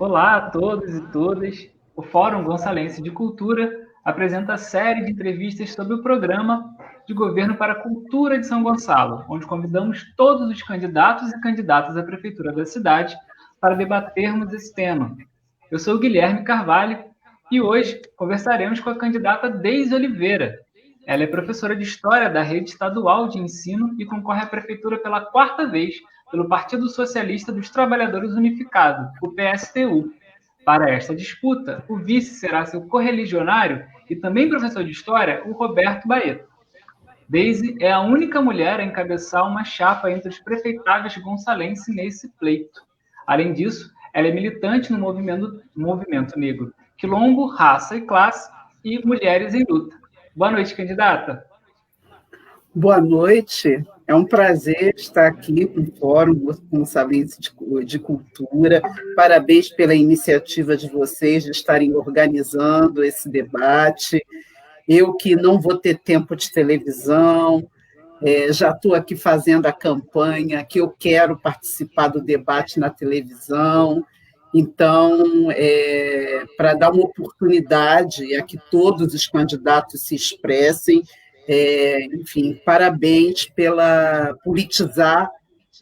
Olá a todos e todas. O Fórum Gonçalense de Cultura apresenta a série de entrevistas sobre o programa de governo para a cultura de São Gonçalo, onde convidamos todos os candidatos e candidatas à prefeitura da cidade para debatermos esse tema. Eu sou o Guilherme Carvalho e hoje conversaremos com a candidata Deise Oliveira. Ela é professora de História da Rede Estadual de Ensino e concorre à prefeitura pela quarta vez pelo Partido Socialista dos Trabalhadores Unificado, o PSTU. Para esta disputa, o vice será seu correligionário e também professor de História, o Roberto Baeto. Deise é a única mulher a encabeçar uma chapa entre os prefeitáveis gonçalenses nesse pleito. Além disso, ela é militante no movimento negro Quilombo, Raça e Classe e Mulheres em Luta. Boa noite, candidata. Boa noite, é um prazer estar aqui com o Fórum Gonçalense de Cultura. Parabéns pela iniciativa de vocês de estarem organizando esse debate. Eu que não vou ter tempo de televisão, já estou aqui fazendo a campanha que eu quero participar do debate na televisão. Então, para dar uma oportunidade a que todos os candidatos se expressem, enfim, parabéns pela politizar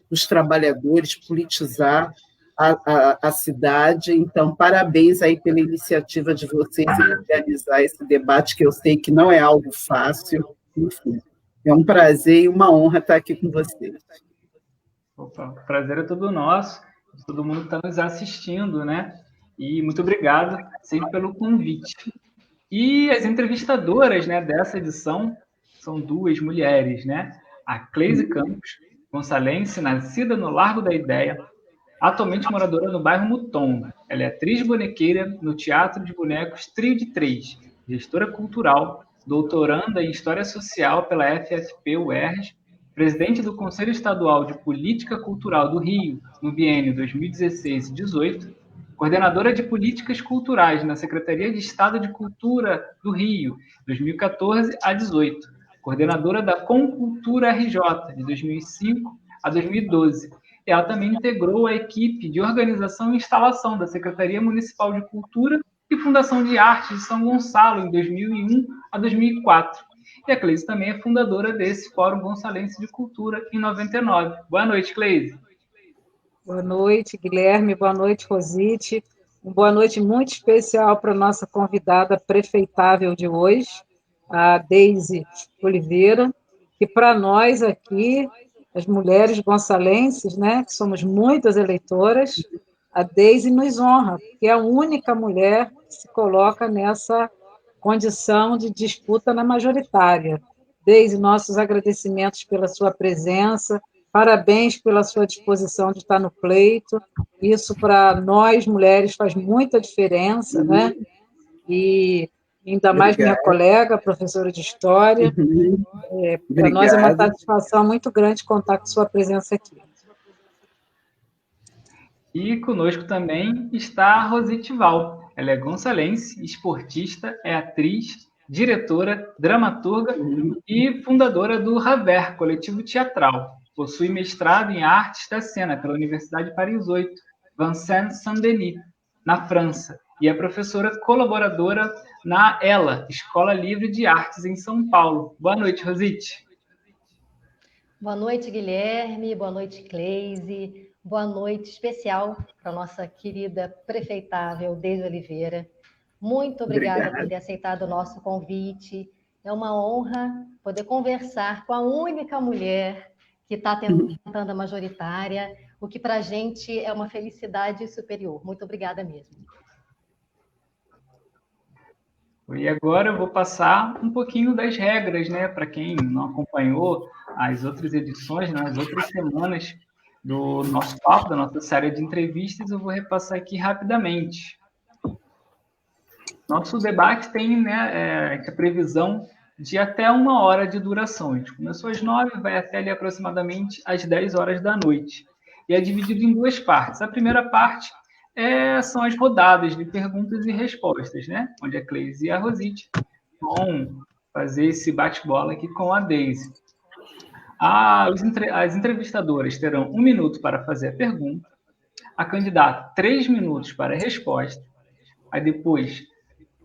os trabalhadores, politizar a cidade. Então, parabéns aí pela iniciativa de vocês em organizar esse debate, que eu sei que não é algo fácil. Enfim, é um prazer e uma honra estar aqui com vocês. Opa, o prazer é todo nosso, de todo mundo que está nos assistindo, né? E muito obrigado sempre pelo convite. E as entrevistadoras, né, dessa edição são duas mulheres, né? A Cleise Campos, gonçalense, nascida no Largo da Ideia, atualmente moradora no bairro Mutombo. Ela é atriz bonequeira no Teatro de Bonecos Trio de Três, gestora cultural, doutoranda em História Social pela FFP-UERJ, presidente do Conselho Estadual de Política Cultural do Rio, no biênio 2016-18, coordenadora de Políticas Culturais na Secretaria de Estado de Cultura do Rio, 2014 a 18, coordenadora da Concultura RJ, de 2005 a 2012. E ela também integrou a equipe de organização e instalação da Secretaria Municipal de Cultura e Fundação de Artes de São Gonçalo, em 2001 a 2004. E a Cleise também é fundadora desse Fórum Gonçalense de Cultura em 99. Boa noite, Cleise. Boa noite, Guilherme. Boa noite, Rosite. Uma boa noite muito especial para a nossa convidada prefeitável de hoje, a Deise Oliveira, que para nós aqui, as mulheres gonçalenses, né, que somos muitas eleitoras, a Deise nos honra, porque é a única mulher que se coloca nessa condição de disputa na majoritária. Deise, nossos agradecimentos pela sua presença, parabéns pela sua disposição de estar no pleito. Isso, para nós, mulheres, faz muita diferença, né? E ainda mais minha colega, professora de História. Para nós é uma satisfação muito grande contar com sua presença aqui. E conosco também está a Rosite Val. Ela é gonçalense, esportista, é atriz, diretora, dramaturga e fundadora do Raver, coletivo teatral. Possui mestrado em Artes da Cena pela Universidade Paris 8, Vincennes Saint-Denis, na França, e é professora colaboradora na ELA, Escola Livre de Artes, em São Paulo. Boa noite, Rosite. Boa noite, Guilherme. Boa noite, Cleise. Boa noite especial para a nossa querida prefeitável Deise Oliveira. Muito obrigada por ter aceitado o nosso convite. É uma honra poder conversar com a única mulher que está tentando a majoritária, o que para a gente é uma felicidade superior. Muito obrigada mesmo. E agora eu vou passar um pouquinho das regras, né, para quem não acompanhou as outras edições, né, as outras semanas do nosso papo, da nossa série de entrevistas, eu vou repassar aqui rapidamente. Nosso debate tem, né, a previsão de até 1 hora de duração. A gente começou às 9, vai até ali aproximadamente às 10 horas da noite. E é dividido em 2 partes. A primeira parte são as rodadas de perguntas e respostas, né? Onde a Cleise e a Rosite vão fazer esse bate-bola aqui com a Deise. As entrevistadoras terão 1 minuto para fazer a pergunta. a candidata 3 minutos para a resposta, aí depois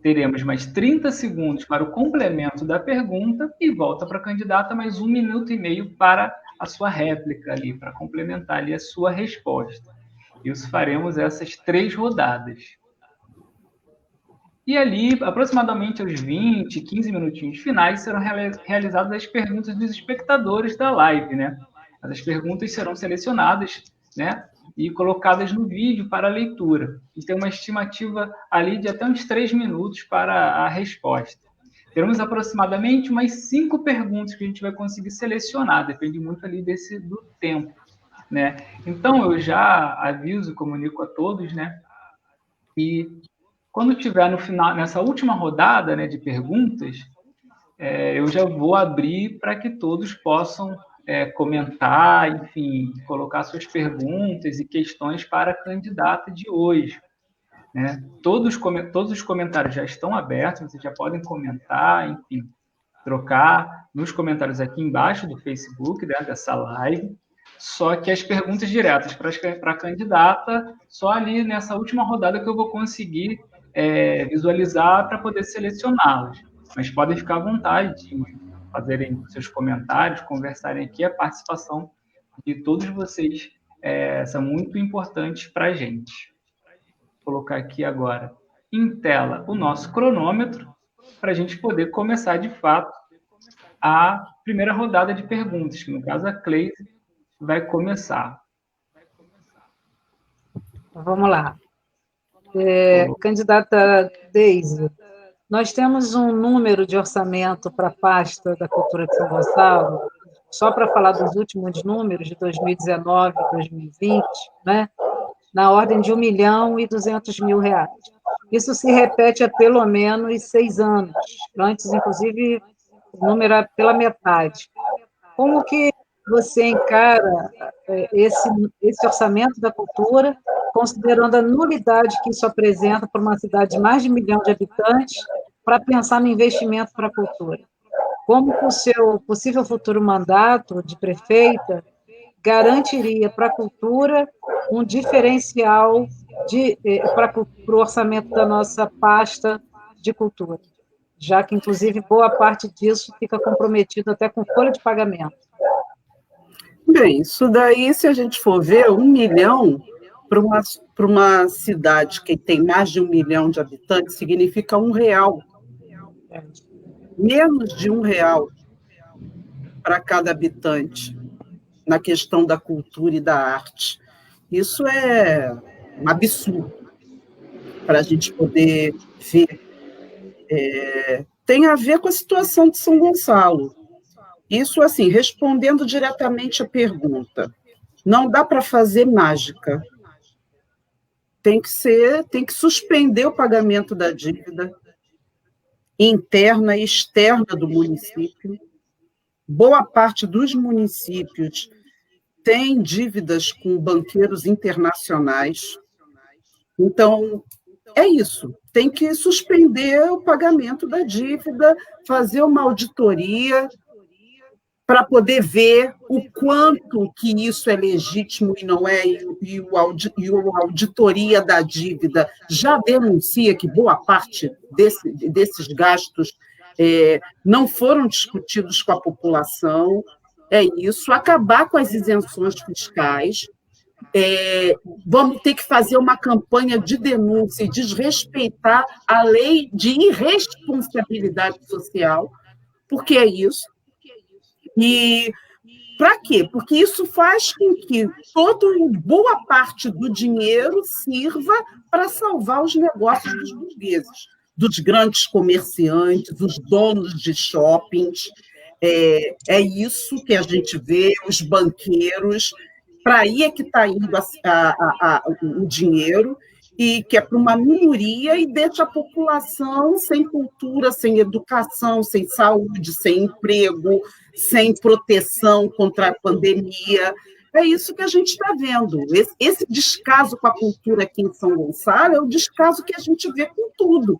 teremos mais 30 segundos para o complemento da pergunta e volta para a candidata mais 1 minuto e meio para a sua réplica ali, para complementar ali a sua resposta. Isso faremos essas 3 rodadas. E ali, aproximadamente aos 20, 15 minutinhos finais, serão realizadas as perguntas dos espectadores da live, né? As perguntas serão selecionadas, né? E colocadas no vídeo para leitura. E tem uma estimativa ali de até uns 3 minutos para a resposta. Teremos aproximadamente umas 5 perguntas que a gente vai conseguir selecionar, depende muito ali do tempo, né? Então, eu já aviso, comunico a todos, né? E quando tiver no final, nessa última rodada, né, de perguntas, eu já vou abrir para que todos possam comentar, enfim, colocar suas perguntas e questões para a candidata de hoje, né? Todos os comentários já estão abertos, vocês já podem comentar, enfim, trocar nos comentários aqui embaixo do Facebook, né, dessa live. Só que as perguntas diretas para a candidata, só ali nessa última rodada que eu vou conseguir visualizar para poder selecioná-las. Mas podem ficar à vontade de fazerem seus comentários, conversarem aqui. A participação de todos vocês são muito importantes para a gente. Vou colocar aqui agora em tela o nosso cronômetro para a gente poder começar, de fato, a primeira rodada de perguntas, que no caso a Cleise vai começar. Vamos lá. Candidata Deise, nós temos um número de orçamento para a pasta da Cultura de São Gonçalo, só para falar dos últimos números, de 2019 e 2020, né? Na ordem de R$1.200.000. Isso se repete há pelo menos 6 anos. Antes, inclusive, o número era pela metade. Como que você encara esse orçamento da cultura, considerando a nulidade que isso apresenta para uma cidade de mais de 1 milhão de habitantes, para pensar no investimento para a cultura? Como que o seu possível futuro mandato de prefeita garantiria para a cultura um diferencial para o orçamento da nossa pasta de cultura? Já que, inclusive, boa parte disso fica comprometido até com folha de pagamento. Bem, isso daí, se a gente for ver, 1 milhão para uma cidade que tem mais de 1 milhão de habitantes, significa R$1. Menos de R$1 para cada habitante na questão da cultura e da arte. Isso é um absurdo para a gente poder ver. Tem a ver com a situação de São Gonçalo. Isso, assim, respondendo diretamente à pergunta, não dá para fazer mágica. Tem que suspender o pagamento da dívida interna e externa do município. Boa parte dos municípios tem dívidas com banqueiros internacionais. Então, é isso. Tem que suspender o pagamento da dívida, fazer uma auditoria para poder ver o quanto que isso é legítimo e não é, e a auditoria da dívida já denuncia que boa parte desses gastos não foram discutidos com a população. É isso, acabar com as isenções fiscais. Vamos ter que fazer uma campanha de denúncia e desrespeitar a lei de irresponsabilidade social, porque é isso. E para quê? Porque isso faz com que boa parte do dinheiro sirva para salvar os negócios dos burgueses, dos grandes comerciantes, dos donos de shoppings. É isso que a gente vê, os banqueiros, para aí é que está indo o dinheiro, e que é para uma minoria e deixa a população sem cultura, sem educação, sem saúde, sem emprego, sem proteção contra a pandemia. É isso que a gente está vendo. Esse descaso com a cultura aqui em São Gonçalo é o descaso que a gente vê com tudo.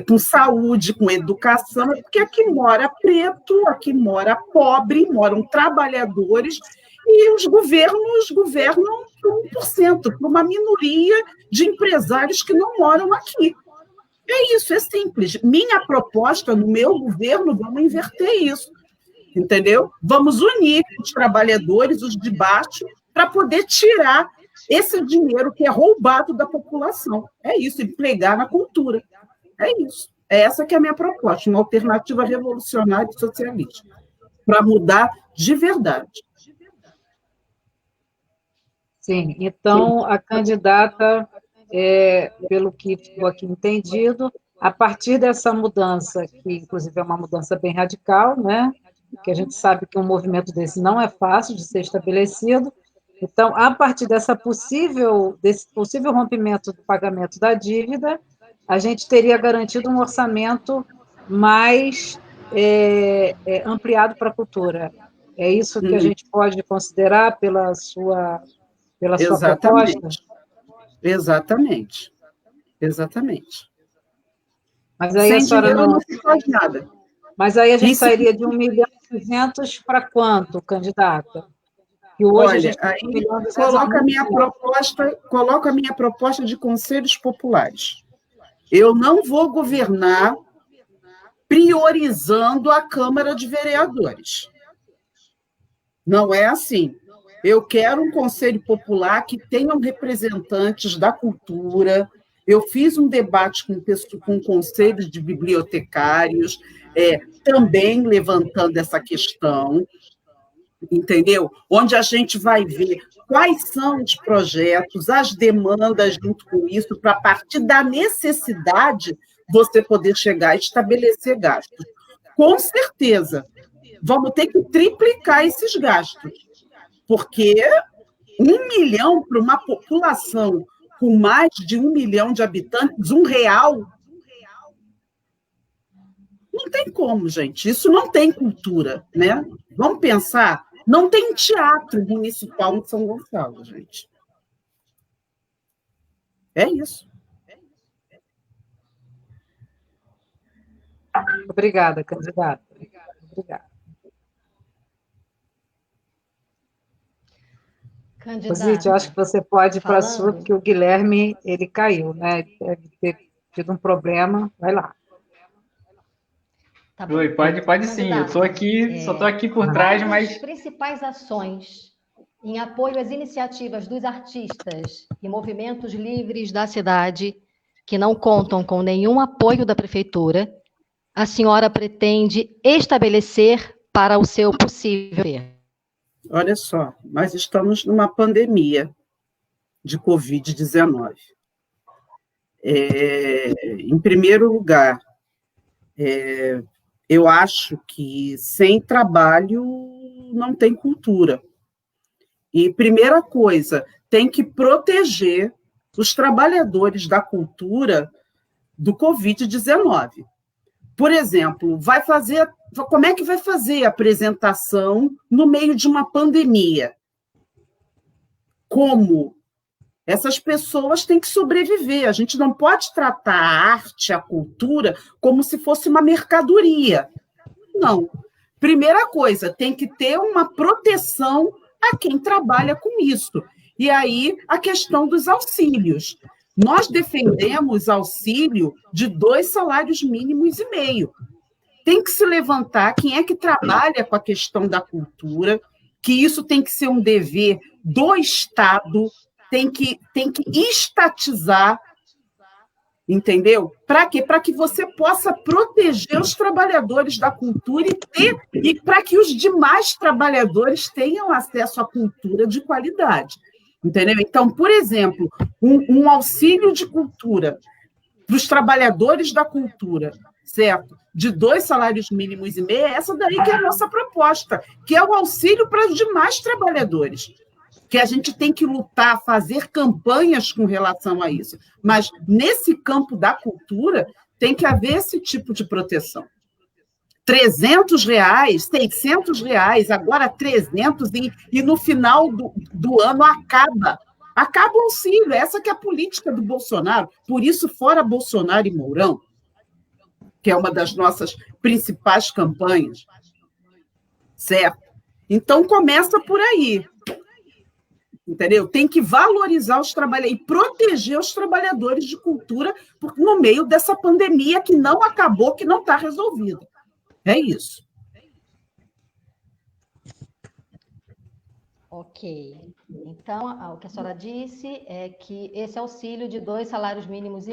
Com saúde, com educação, porque aqui mora preto, aqui mora pobre, moram trabalhadores, e os governos governam por 1%, por uma minoria de empresários que não moram aqui. É isso, é simples. Minha proposta, no meu governo, vamos inverter isso, entendeu? Vamos unir os trabalhadores, os de baixo, para poder tirar esse dinheiro que é roubado da população. É isso, empregar na cultura. É isso. É essa que é a minha proposta, uma alternativa revolucionária e socialista, para mudar de verdade. Sim, então a candidata, pelo que ficou aqui entendido, a partir dessa mudança, que inclusive é uma mudança bem radical, né? Que a gente sabe que um movimento desse não é fácil de ser estabelecido. Então, a partir desse possível rompimento do pagamento da dívida, a gente teria garantido um orçamento mais ampliado para a cultura. É isso que a gente pode considerar pela sua proposta? Exatamente. Mas aí a senhora não se faz nada. Mas aí a gente sairia de 1.200.000 para quanto, candidata? Que hoje olha, aí coloca a minha proposta de conselhos populares. Eu não vou governar priorizando a Câmara de Vereadores. Não é assim. Eu quero um conselho popular que tenham representantes da cultura. Eu fiz um debate com conselhos de bibliotecários, também levantando essa questão, entendeu? Onde a gente vai ver quais são os projetos, as demandas junto com isso, para, a partir da necessidade, você poder chegar e estabelecer gastos. Com certeza, vamos ter que triplicar esses gastos, porque 1 milhão para uma população com mais de 1 milhão de habitantes, R$1, não tem como, gente. Isso não tem cultura, né? Vamos pensar, não tem teatro municipal em São Gonçalo, gente. É isso. Obrigada, candidata. Obrigada. Rosite, eu acho que você pode ir para a sua, porque o Guilherme, ele caiu, né? Deve ter tido um problema. Vai lá. Tá bom. Oi, pode sim. Eu estou aqui, só estou aqui por trás, mas... As principais ações em apoio às iniciativas dos artistas e movimentos livres da cidade que não contam com nenhum apoio da prefeitura, a senhora pretende estabelecer para o seu possível? Olha só, nós estamos numa pandemia de Covid-19. Em primeiro lugar, eu acho que sem trabalho não tem cultura. E, primeira coisa, tem que proteger os trabalhadores da cultura do Covid-19. Por exemplo, como é que vai fazer a apresentação no meio de uma pandemia? Como? Essas pessoas têm que sobreviver. A gente não pode tratar a arte, a cultura, como se fosse uma mercadoria. Não. Primeira coisa, tem que ter uma proteção a quem trabalha com isso. E aí, a questão dos auxílios. Nós defendemos auxílio de 2 salários mínimos e meio. Tem que se levantar quem é que trabalha com a questão da cultura, que isso tem que ser um dever do Estado, tem que estatizar, entendeu? Para quê? Para que você possa proteger os trabalhadores da cultura e para que os demais trabalhadores tenham acesso à cultura de qualidade. Entendeu? Então, por exemplo, um auxílio de cultura para os trabalhadores da cultura, certo? De 2 salários mínimos e meio, é essa daí que é a nossa proposta, que é o auxílio para os demais trabalhadores, que a gente tem que lutar, fazer campanhas com relação a isso. Mas, nesse campo da cultura, tem que haver esse tipo de proteção. R$300, R$600, agora 300, e no final do ano acaba o auxílio. Essa que é a política do Bolsonaro. Por isso, fora Bolsonaro e Mourão, que é uma das nossas principais campanhas, certo? Então, começa por aí. entendeu? Tem que valorizar os trabalhadores e proteger os trabalhadores de cultura no meio dessa pandemia que não acabou, que não está resolvida. É isso. Ok. Então, o que a senhora disse é que esse auxílio de 2,5 salários mínimos,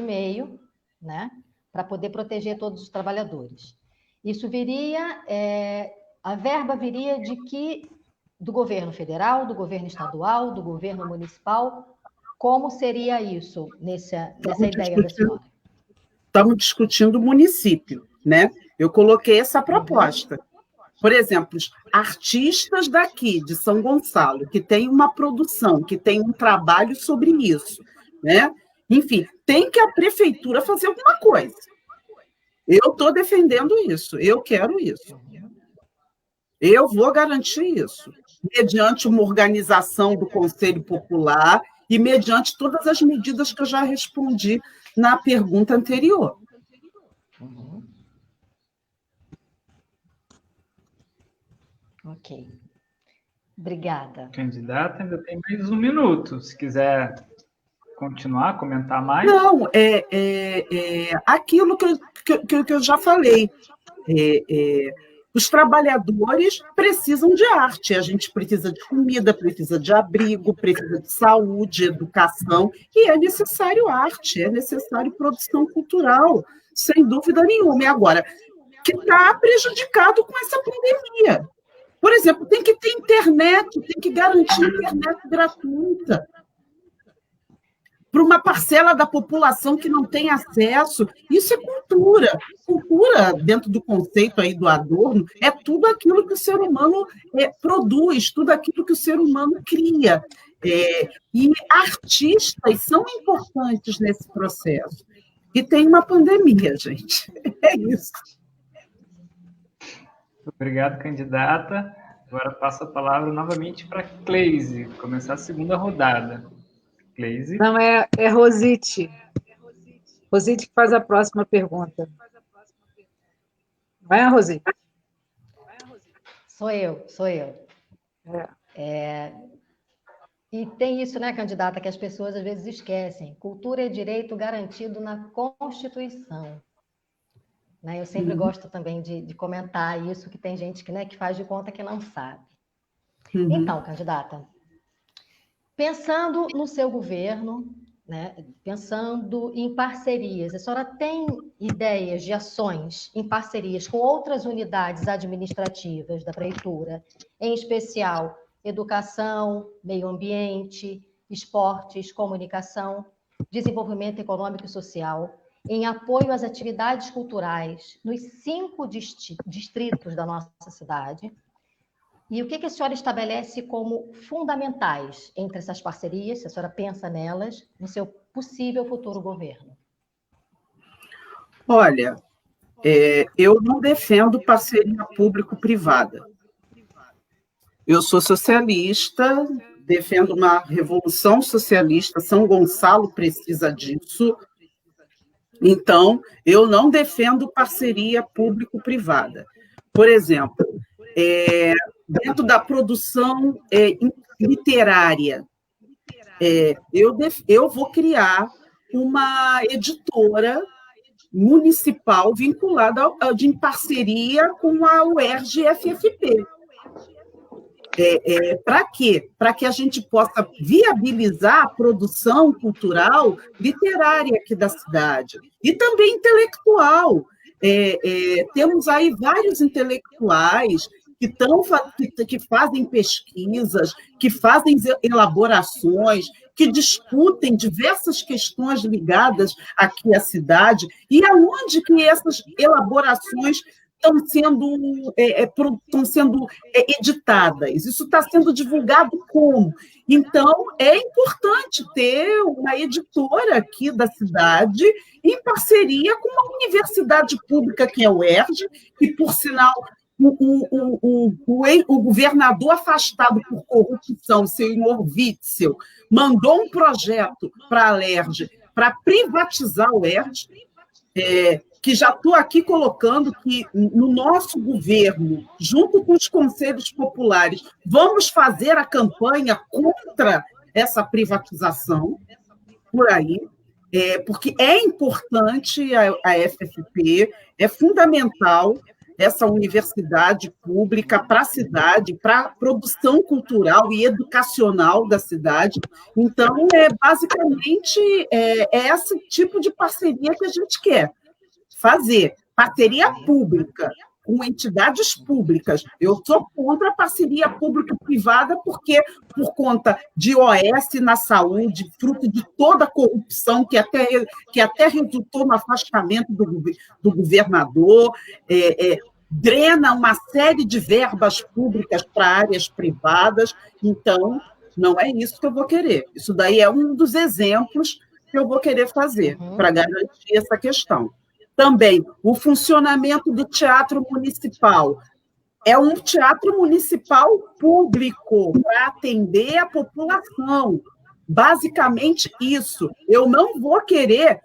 né, para poder proteger todos os trabalhadores. Isso viria, a verba viria de que? Do governo federal, do governo estadual, do governo municipal? Como seria isso nessa ideia da senhora? Estamos discutindo o município, né? Eu coloquei essa proposta. Por exemplo, os artistas daqui, de São Gonçalo, que tem uma produção, que tem um trabalho sobre isso, né? Enfim, tem que a prefeitura fazer alguma coisa. Eu estou defendendo isso, eu quero isso. Eu vou garantir isso, mediante uma organização do Conselho Popular e mediante todas as medidas que eu já respondi na pergunta anterior. Ok. Obrigada. Candidata, ainda tem mais 1 minuto. Se quiser continuar, comentar mais. Não, aquilo que eu já falei. Os trabalhadores precisam de arte, a gente precisa de comida, precisa de abrigo, precisa de saúde, educação, e é necessário arte, é necessário produção cultural, sem dúvida nenhuma. E agora, que está prejudicado com essa pandemia. Por exemplo, tem que ter internet, tem que garantir internet gratuita para uma parcela da população que não tem acesso. Isso é cultura. Cultura, dentro do conceito aí do Adorno, é tudo aquilo que o ser humano produz, tudo aquilo que o ser humano cria. E artistas são importantes nesse processo. E tem uma pandemia, gente. É isso. Obrigado, candidata. Agora passo a palavra novamente para Cleise, começar a segunda rodada. Cleise. Não, é Rosite. Rosite que faz a próxima pergunta. Não é, Rosite? Sou eu. E tem isso, né, candidata, que as pessoas às vezes esquecem. Cultura é direito garantido na Constituição. Né? Eu sempre gosto também de comentar isso, que tem gente que faz de conta que não sabe. Então, candidata, pensando no seu governo, né, pensando em parcerias, a senhora tem ideias de ações em parcerias com outras unidades administrativas da prefeitura, em especial educação, meio ambiente, esportes, comunicação, desenvolvimento econômico e social, em apoio às atividades culturais nos 5 distritos da nossa cidade? E o que a senhora estabelece como fundamentais entre essas parcerias, se a senhora pensa nelas, no seu possível futuro governo? Olha, eu não defendo parceria público-privada. Eu sou socialista, defendo uma revolução socialista, São Gonçalo precisa disso. Então, eu não defendo parceria público-privada. Por exemplo, dentro da produção literária, eu vou criar uma editora municipal vinculada em parceria com a UERJ-FFP. Para quê? Para que a gente possa viabilizar a produção cultural literária aqui da cidade e também intelectual. Temos aí vários intelectuais que fazem pesquisas, que fazem elaborações, que discutem diversas questões ligadas aqui à cidade, e aonde que essas elaborações estão sendo editadas. Isso está sendo divulgado como? Então, é importante ter uma editora aqui da cidade em parceria com uma universidade pública, que é o UERJ, que, por sinal, o governador afastado por corrupção, o senhor Witzel, mandou um projeto para a UERJ para privatizar o UERJ, que já estou aqui colocando que no nosso governo, junto com os conselhos populares, vamos fazer a campanha contra essa privatização por aí, porque é importante a FFP, é fundamental essa universidade pública para a cidade, para a produção cultural e educacional da cidade. Então, basicamente, esse tipo de parceria que a gente quer fazer, parceria pública, com entidades públicas. Eu sou contra a parceria público-privada porque, por conta de OS na saúde, fruto de toda a corrupção que até resultou no afastamento do governador, drena uma série de verbas públicas para áreas privadas. Então, não é isso que eu vou querer. Isso daí é um dos exemplos que eu vou querer fazer para garantir essa questão. Também, o funcionamento do teatro municipal. É um teatro municipal público para atender a população. Basicamente isso. Eu não vou querer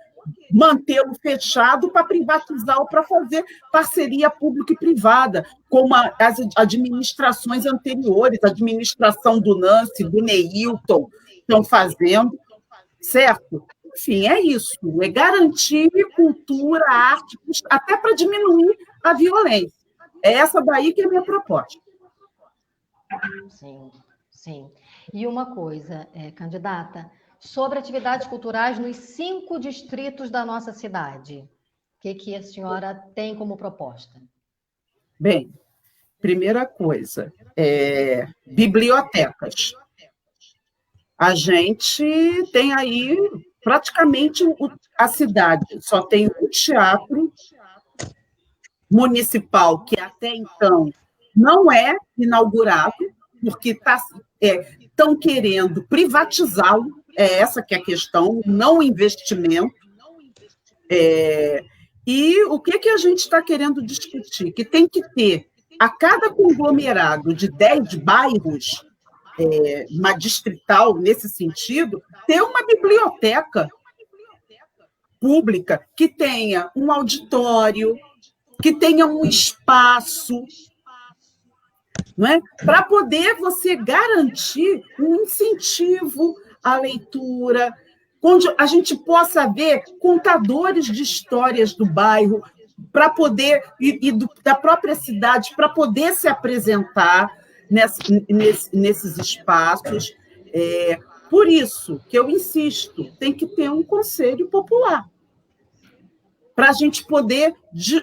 mantê-lo fechado para privatizar ou para fazer parceria pública e privada, como as administrações anteriores, a administração do Nancy, do Neilton, estão fazendo, certo? Enfim, é isso. É garantir cultura, arte, até para diminuir a violência. É essa daí que é a minha proposta. Sim, sim. E uma coisa, candidata, sobre atividades culturais nos 5 distritos da nossa cidade. O que a senhora tem como proposta? Bem, primeira coisa, bibliotecas. A gente tem aí praticamente a cidade só tem um teatro municipal que até então não é inaugurado, porque estão querendo privatizá-lo, essa que é a questão, não investimento. E o que a gente está querendo discutir? Que tem que ter, a cada conglomerado de 10 bairros, uma distrital nesse sentido, ter uma biblioteca pública que tenha um auditório, que tenha um espaço, não é? Para poder você garantir um incentivo à leitura, onde a gente possa ver contadores de histórias do bairro, para poder, da própria cidade, para poder se apresentar nesses espaços. Por isso que eu insisto, tem que ter um conselho popular, para a gente poder,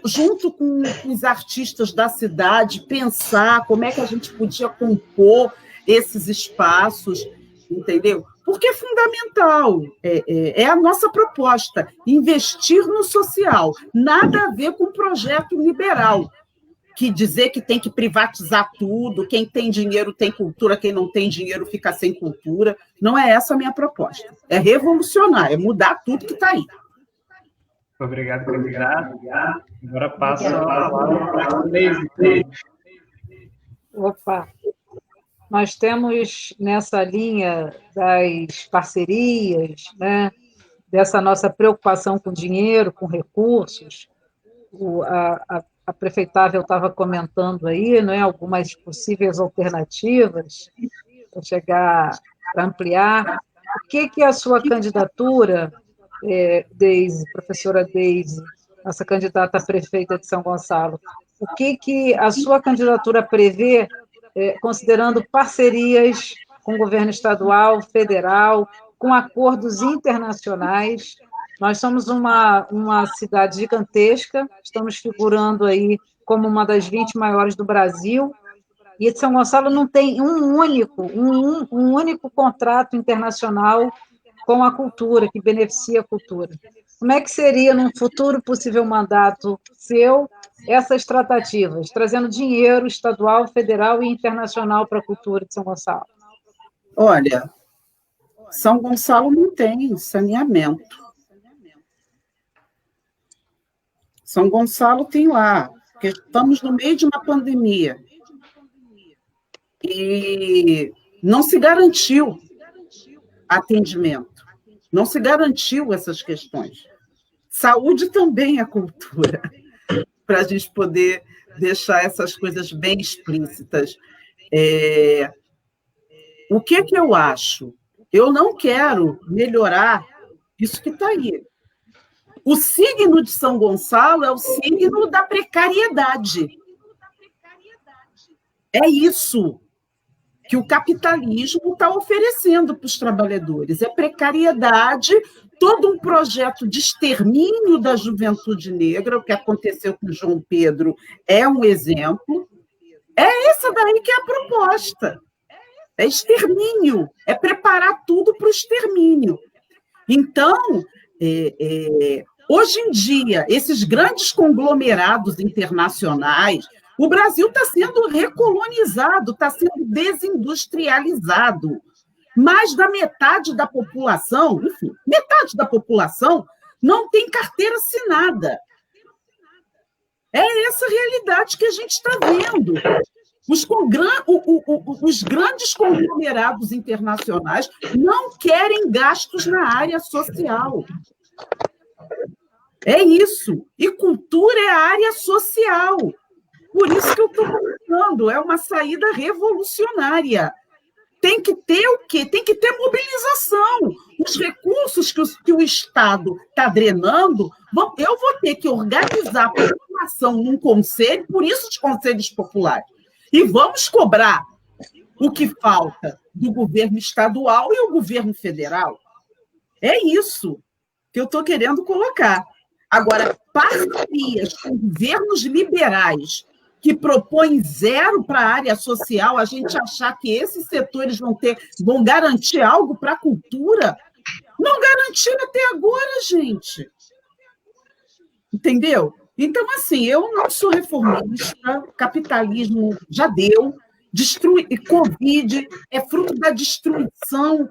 junto com os artistas da cidade, pensar como é que a gente podia compor esses espaços, entendeu? Porque é fundamental, é a nossa proposta, investir no social, nada a ver com projeto liberal, que dizer que tem que privatizar tudo, quem tem dinheiro tem cultura, quem não tem dinheiro fica sem cultura. Não é essa a minha proposta. É revolucionar, é mudar tudo que está aí. Obrigado, candidata. Agora passo a palavra para a Cleise. Opa! Nós temos nessa linha das parcerias, né, dessa nossa preocupação com dinheiro, com recursos. A prefeitável estava comentando aí, né, algumas possíveis alternativas para chegar, para ampliar. O que a sua candidatura, professora Deise, nossa candidata a prefeita de São Gonçalo, o que a sua candidatura prevê, considerando parcerias com o governo estadual, federal, com acordos internacionais? Nós somos uma cidade gigantesca, estamos figurando aí como uma das 20 maiores do Brasil, e São Gonçalo não tem um único contrato internacional com a cultura, que beneficia a cultura. Como é que seria, num futuro possível mandato seu, essas tratativas, trazendo dinheiro estadual, federal e internacional para a cultura de São Gonçalo? Olha, São Gonçalo não tem saneamento. São Gonçalo tem lá, porque estamos no meio de uma pandemia. E não se garantiu atendimento, não se garantiu essas questões. Saúde também é cultura, para a gente poder deixar essas coisas bem explícitas. O que eu acho? Eu não quero melhorar isso que está aí. O signo de São Gonçalo é o signo da precariedade. É isso que o capitalismo está oferecendo para os trabalhadores. É precariedade, todo um projeto de extermínio da juventude negra, o que aconteceu com João Pedro é um exemplo. É essa daí que é a proposta. É extermínio, é preparar tudo para o extermínio. Então, hoje em dia, esses grandes conglomerados internacionais, o Brasil está sendo recolonizado, está sendo desindustrializado. Mais da metade da população, enfim, metade da população não tem carteira assinada. É essa realidade que a gente está vendo. Os grandes conglomerados internacionais não querem gastos na área social. É isso. E cultura é a área social. Por isso que eu estou falando, é uma saída revolucionária. Tem que ter o quê? Tem que ter mobilização. Os recursos que o Estado está drenando, eu vou ter que organizar a população num conselho, por isso os conselhos populares. E vamos cobrar o que falta do governo estadual e o governo federal. É isso que eu estou querendo colocar. Agora, parcerias com governos liberais que propõem zero para a área social, a gente achar que esses setores vão garantir algo para a cultura, não garantiram até agora, gente. Entendeu? Então, assim, eu não sou reformista, capitalismo já deu, Covid é fruto da destruição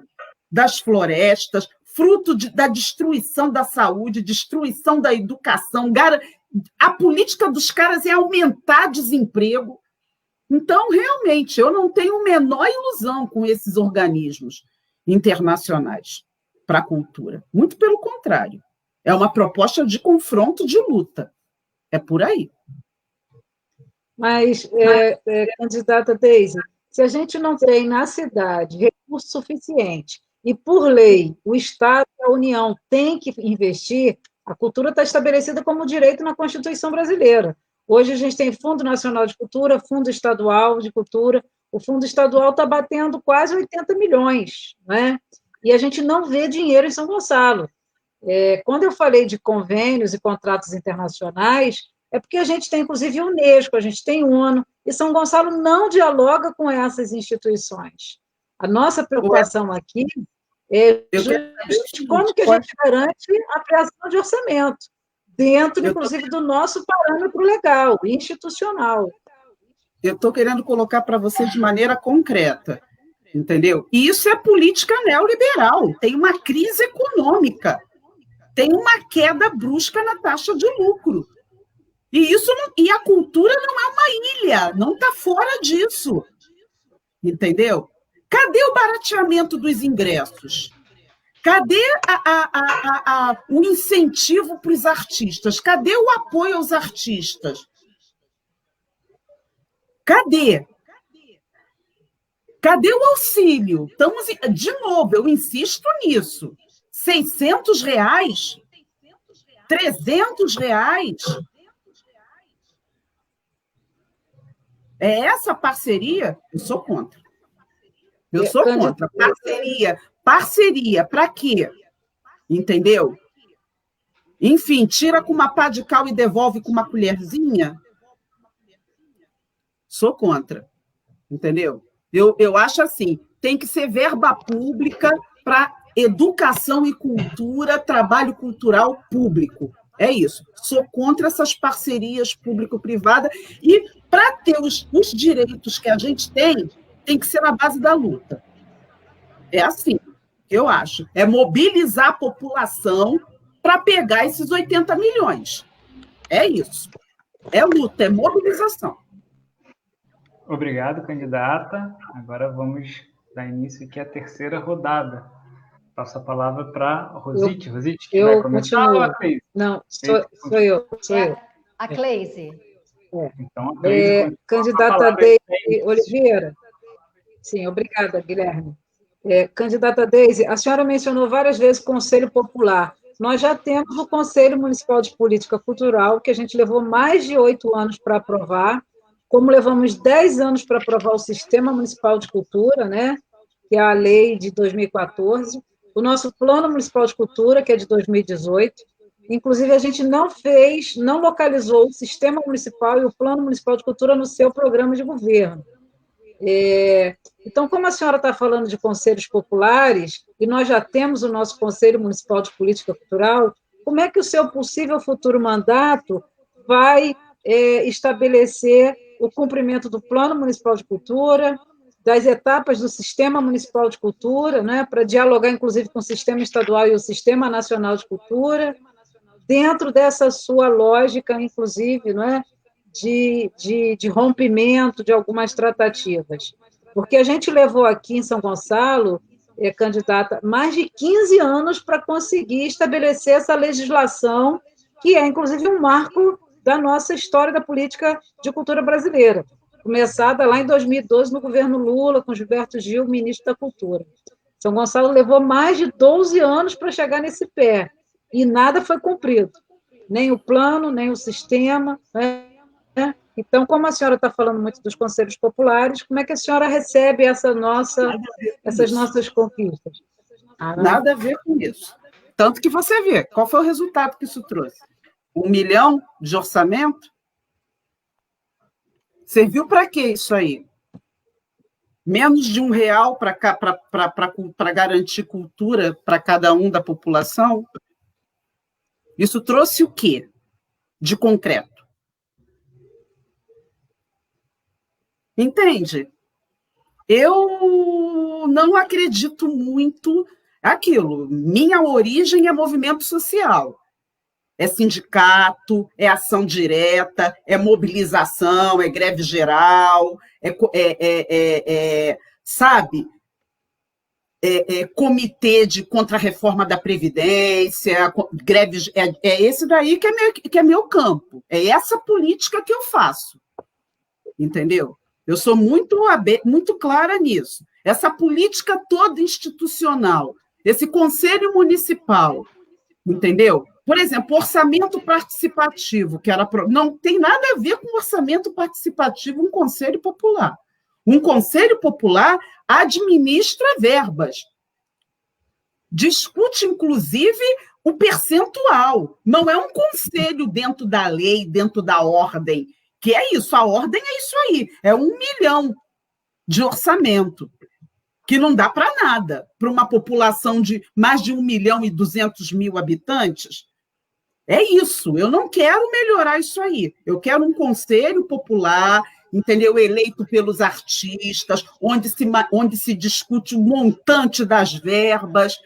das florestas, fruto da destruição da saúde, destruição da educação. A política dos caras é aumentar desemprego. Então, realmente, eu não tenho a menor ilusão com esses organismos internacionais para a cultura. Muito pelo contrário. É uma proposta de confronto, de luta. É por aí. Mas, candidata Deise, se a gente não tem na cidade recurso suficiente e, por lei, o Estado e a União têm que investir, a cultura está estabelecida como direito na Constituição brasileira. Hoje a gente tem Fundo Nacional de Cultura, Fundo Estadual de Cultura. O Fundo Estadual está batendo quase 80 milhões, né? E a gente não vê dinheiro em São Gonçalo. Quando eu falei de convênios e contratos internacionais, é porque a gente tem, inclusive, a Unesco, a gente tem ONU, e São Gonçalo não dialoga com essas instituições. A nossa preocupação aqui é como que a gente garante a criação de orçamento, dentro, inclusive, do nosso parâmetro legal, institucional. Eu estou querendo colocar para você de maneira concreta, entendeu? E isso é política neoliberal, tem uma crise econômica, tem uma queda brusca na taxa de lucro. E a cultura não é uma ilha, não está fora disso. Entendeu? Cadê o barateamento dos ingressos? Cadê o incentivo para os artistas? Cadê o apoio aos artistas? Cadê? Cadê o auxílio? Estamos, de novo, eu insisto nisso. R$600? R$300? É essa parceria? Eu sou contra. Eu sou contra. Parceria, para quê? Entendeu? Enfim, tira com uma pá de cal e devolve com uma colherzinha? Sou contra. Entendeu? Eu acho assim, tem que ser verba pública para educação e cultura, trabalho cultural público. É isso. Sou contra essas parcerias público-privadas e, para ter os direitos que a gente tem que ser na base da luta. É assim, eu acho. É mobilizar a população para pegar esses 80 milhões. É isso. É luta, é mobilização. Obrigado, candidata. Agora vamos dar início aqui à terceira rodada. Passo a palavra para a Rosite. Rosite, que vai começar ou a Cleise? Não, sou eu. A Cleise. Então, a Cleise candidata Deise Oliveira. Sim, obrigada, Guilherme. Candidata Deise, a senhora mencionou várias vezes o Conselho Popular. Nós já temos o Conselho Municipal de Política Cultural, que a gente levou mais de 8 anos para aprovar, como levamos 10 anos para aprovar o Sistema Municipal de Cultura, né, que é a lei de 2014, o nosso Plano Municipal de Cultura, que é de 2018. Inclusive, a gente não localizou o Sistema Municipal e o Plano Municipal de Cultura no seu programa de governo. Então, como a senhora está falando de conselhos populares, e nós já temos o nosso Conselho Municipal de Política Cultural, como é que o seu possível futuro mandato vai estabelecer o cumprimento do Plano Municipal de Cultura, das etapas do Sistema Municipal de Cultura, né, para dialogar, inclusive, com o Sistema Estadual e o Sistema Nacional de Cultura, dentro dessa sua lógica, inclusive, não é, de rompimento de algumas tratativas? Porque a gente levou aqui em São Gonçalo, candidata, mais de 15 anos para conseguir estabelecer essa legislação, que é, inclusive, um marco da nossa história da política de cultura brasileira, começada lá em 2012, no governo Lula, com Gilberto Gil, ministro da Cultura. São Gonçalo levou mais de 12 anos para chegar nesse pé, e nada foi cumprido, nem o plano, nem o sistema, né? Então, como a senhora está falando muito dos conselhos populares, como é que a senhora recebe essas nossas conquistas? Nada a ver com isso. Tanto que você vê, qual foi o resultado que isso trouxe? 1 milhão de orçamento? Serviu para quê isso aí? Menos de R$1 para garantir cultura para cada um da população? Isso trouxe o quê de concreto? Entende? Eu não acredito muito aquilo. Minha origem é movimento social. É sindicato, é ação direta, é mobilização, é greve geral, sabe? Comitê de contra-reforma da Previdência, greve, esse daí que é meu campo. É essa política que eu faço. Entendeu? Eu sou muito clara nisso. Essa política toda institucional, esse conselho municipal, entendeu? Por exemplo, orçamento participativo, não tem nada a ver com orçamento participativo, um conselho popular. Um conselho popular administra verbas, discute, inclusive, o percentual. Não é um conselho dentro da lei, dentro da ordem, que é isso, a ordem é isso aí, é 1 milhão de orçamento, que não dá para nada, para uma população de mais de 1.200.000 habitantes. É isso, eu não quero melhorar isso aí, eu quero um conselho popular, entendeu? Eleito pelos artistas, onde se discute o montante das verbas,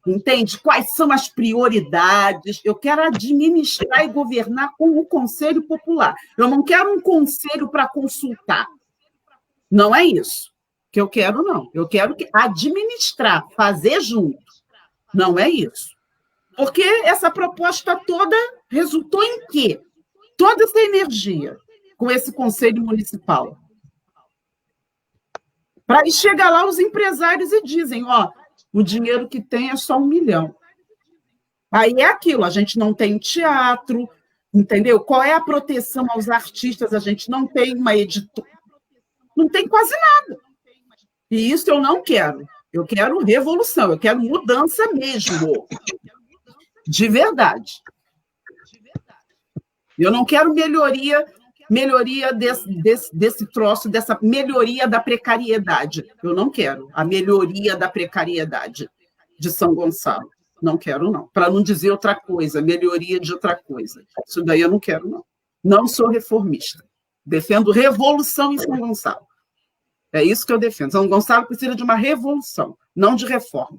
entende? Quais são as prioridades? Eu quero administrar e governar com o Conselho Popular. Eu não quero um conselho para consultar. Não é isso que eu quero, não. Eu quero administrar, fazer junto. Não é isso. Porque essa proposta toda resultou em quê? Toda essa energia com esse Conselho Municipal. Para chegar lá os empresários e dizem, o dinheiro que tem é só 1 milhão. Aí é aquilo, a gente não tem teatro, entendeu? Qual é a proteção aos artistas? A gente não tem uma editora, não tem quase nada. E isso eu não quero. Eu quero revolução, eu quero mudança mesmo. De verdade. Eu não quero melhoria desse troço, dessa melhoria da precariedade. Eu não quero a melhoria da precariedade de São Gonçalo. Não quero, não. Para não dizer outra coisa, melhoria de outra coisa. Isso daí eu não quero, não. Não sou reformista. Defendo revolução em São Gonçalo. É isso que eu defendo. São Gonçalo precisa de uma revolução, não de reforma.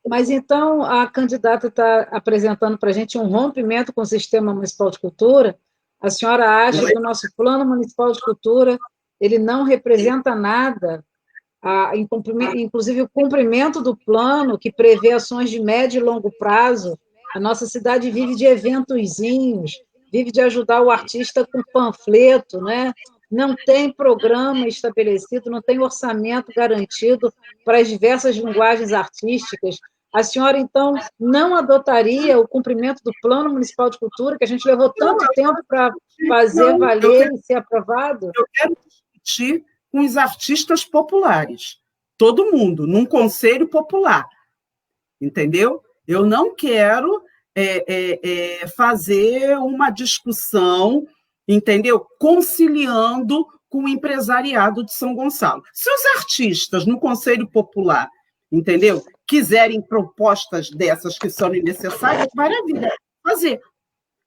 Mas, então, a candidata está apresentando para a gente um rompimento com o Sistema Municipal de Cultura. A senhora acha que o nosso Plano Municipal de Cultura ele não representa nada, inclusive o cumprimento do plano, que prevê ações de médio e longo prazo. A nossa cidade vive de eventozinhos, vive de ajudar o artista com panfleto, né? não tem programa estabelecido, não tem orçamento garantido para as diversas linguagens artísticas. A senhora, então, não adotaria o cumprimento do Plano Municipal de Cultura, que a gente levou tanto tempo para fazer valer e ser aprovado? Eu quero discutir com os artistas populares, todo mundo, num conselho popular, entendeu? Eu não quero fazer uma discussão, entendeu? Conciliando com o empresariado de São Gonçalo. Se os artistas no conselho popular, entendeu? Quiserem propostas dessas que são necessárias, maravilha, fazer.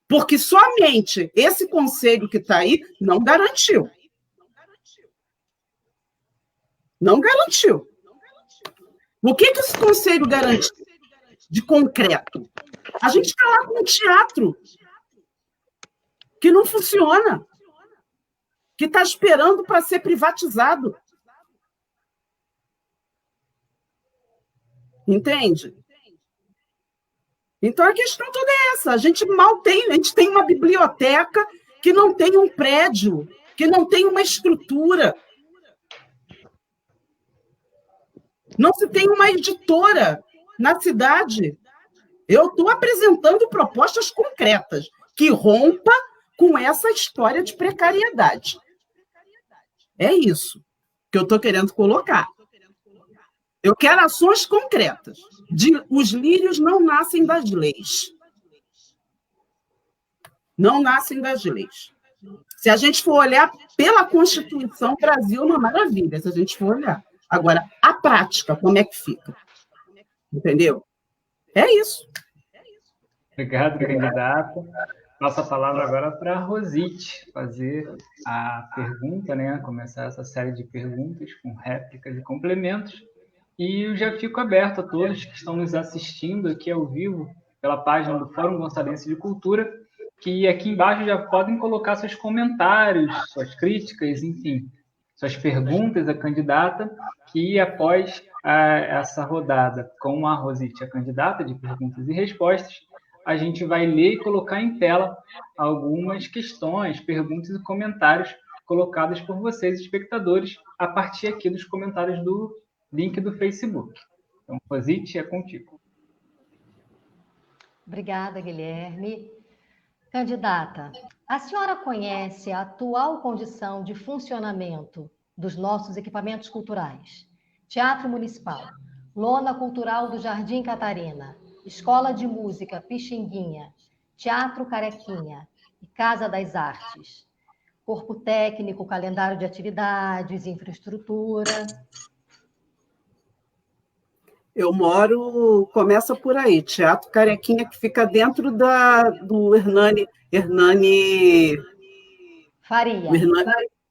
Porque somente esse conselho que está aí não garantiu. Não garantiu. O que esse conselho garantiu de concreto? A gente está lá com um teatro que não funciona, que está esperando para ser privatizado. Entende? Então, a questão toda é essa. A gente tem uma biblioteca que não tem um prédio, que não tem uma estrutura. Não se tem uma editora na cidade. Eu estou apresentando propostas concretas que rompa com essa história de precariedade. É isso que eu estou querendo colocar. Eu quero ações concretas. Os lírios não nascem das leis. Não nascem das leis. Se a gente for olhar pela Constituição, o Brasil é uma maravilha, se a gente for olhar. Agora, a prática, como é que fica? Entendeu? É isso. Obrigado, candidata. Passo a palavra agora para a Rosite fazer a pergunta, né? Começar essa série de perguntas com réplicas e complementos. E eu já fico aberto a todos que estão nos assistindo aqui ao vivo pela página do Fórum Gonçalense de Cultura, que aqui embaixo já podem colocar seus comentários, suas críticas, enfim, suas perguntas à candidata, que após essa rodada com a Rosite, a candidata de perguntas e respostas, a gente vai ler e colocar em tela algumas questões, perguntas e comentários colocados por vocês, espectadores, a partir aqui dos comentários do link do Facebook. Então, Rosite, é contigo. Obrigada, Guilherme. Candidata, a senhora conhece a atual condição de funcionamento dos nossos equipamentos culturais? Teatro Municipal, Lona Cultural do Jardim Catarina, Escola de Música Pixinguinha, Teatro Carequinha e Casa das Artes. Corpo técnico, calendário de atividades, infraestrutura. Eu começa por aí, Teatro Carequinha, que fica dentro do Hernani Faria.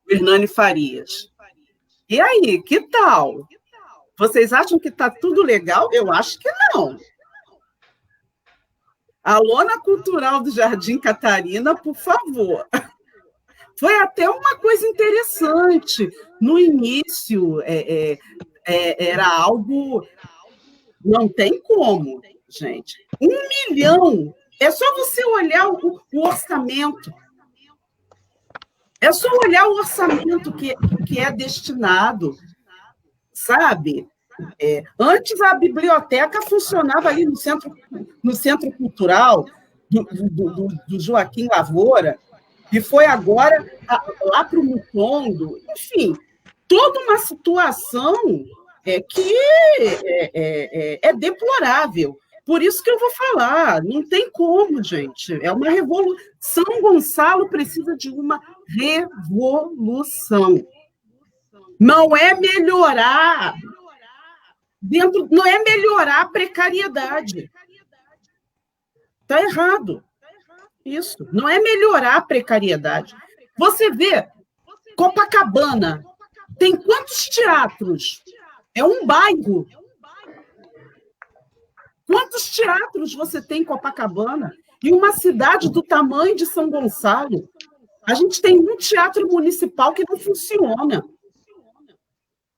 Hernani Farias. E aí, que tal? Vocês acham que está tudo legal? Eu acho que não. A Lona Cultural do Jardim Catarina, por favor. Foi até uma coisa interessante. No início, era algo... Não tem como, gente. 1 milhão. É só você olhar o orçamento. É só olhar o orçamento que é destinado, sabe? Antes a biblioteca funcionava ali no Centro Cultural do Joaquim Lavoura, e foi agora lá para o Mutondo. Enfim, toda uma situação que é deplorável. Por isso que eu vou falar, não tem como, gente. É uma revolução. São Gonçalo precisa de uma revolução. Não é melhorar não é melhorar a precariedade. Está errado. Isso. Não é melhorar a precariedade. Você vê, Copacabana tem quantos teatros? É um bairro. Quantos teatros você tem em Copacabana? Em uma cidade do tamanho de São Gonçalo, a gente tem um teatro municipal que não funciona.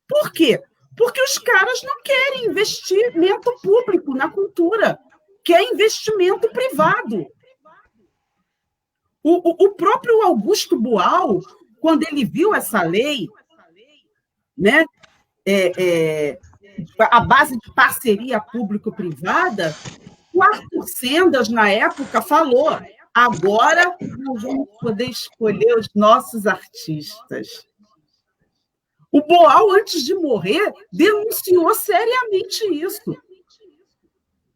Por quê? Porque os caras não querem investimento público na cultura, quer investimento privado. O próprio Augusto Boal, quando ele viu essa lei, né, a base de parceria público-privada, o Arthur Sendas, na época, falou: agora nós vamos poder escolher os nossos artistas. O Boal, antes de morrer, denunciou seriamente isso.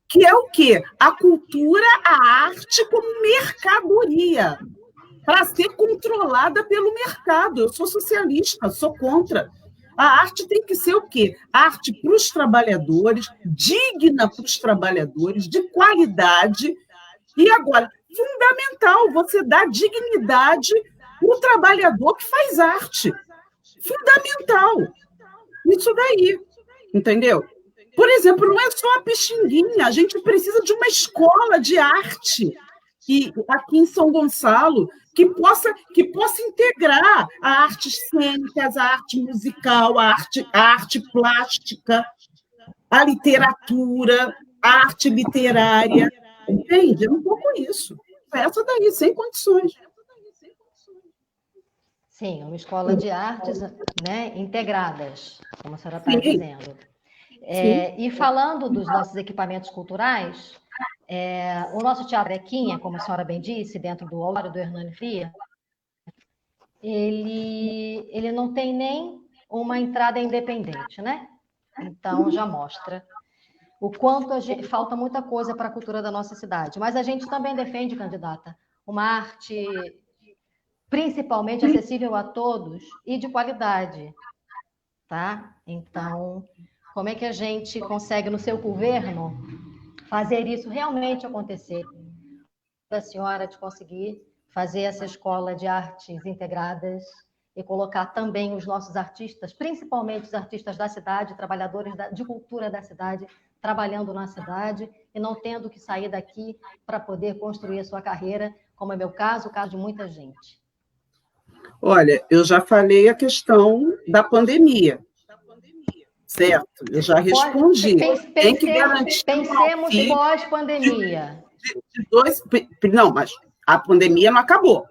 Que é o quê? A cultura, a arte como mercadoria, para ser controlada pelo mercado. Eu sou socialista, sou contra. A arte tem que ser o quê? Arte para os trabalhadores, digna para os trabalhadores, de qualidade. E agora, fundamental, você dá dignidade para o trabalhador que faz arte. Fundamental. Isso daí, entendeu? Por exemplo, não é só a Pixinguinha, a gente precisa de uma escola de arte aqui em São Gonçalo que possa integrar a arte cênica, a arte musical, a arte plástica, a literatura, a arte literária. Entende? É um pouco isso. Essa daí, sem condições. Sim, uma escola de artes, né, integradas, como a senhora está dizendo. E falando dos nossos equipamentos culturais, o nosso Teatro Equinha, como a senhora bem disse, dentro do auditório do Hernani Fria, ele não tem nem uma entrada independente, né? Então, já mostra o quanto falta muita coisa para a cultura da nossa cidade. Mas a gente também defende, candidata, uma arte principalmente acessível a todos e de qualidade, tá? Então, como é que a gente consegue, no seu governo, fazer isso realmente acontecer? Da senhora de conseguir fazer essa escola de artes integradas e colocar também os nossos artistas, principalmente os artistas da cidade, trabalhadores de cultura da cidade, trabalhando na cidade e não tendo que sair daqui para poder construir a sua carreira, como é meu caso, o caso de muita gente. Olha, eu já falei a questão da pandemia, certo? Eu já respondi. Tem que garantir. Pensemos pós-pandemia. Não, mas a pandemia não acabou.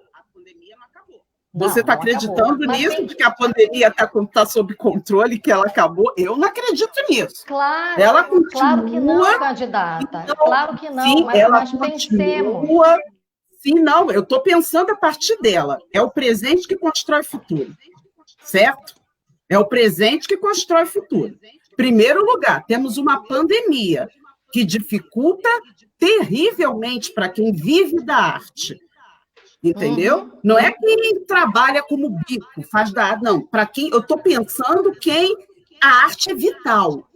Você está acreditando nisso, de que a pandemia está sob controle, que ela acabou? Eu não acredito nisso. Claro, ela continua, claro que não, candidata. Então, claro que não, sim, mas pensemos. Sim, não, eu estou pensando a partir dela. É o presente que constrói o futuro, certo? É o presente que constrói o futuro. Primeiro lugar, temos uma pandemia que dificulta terrivelmente para quem vive da arte. Entendeu? Não é quem trabalha como bico, faz da arte, não. Para quem eu estou pensando quem a arte é vital.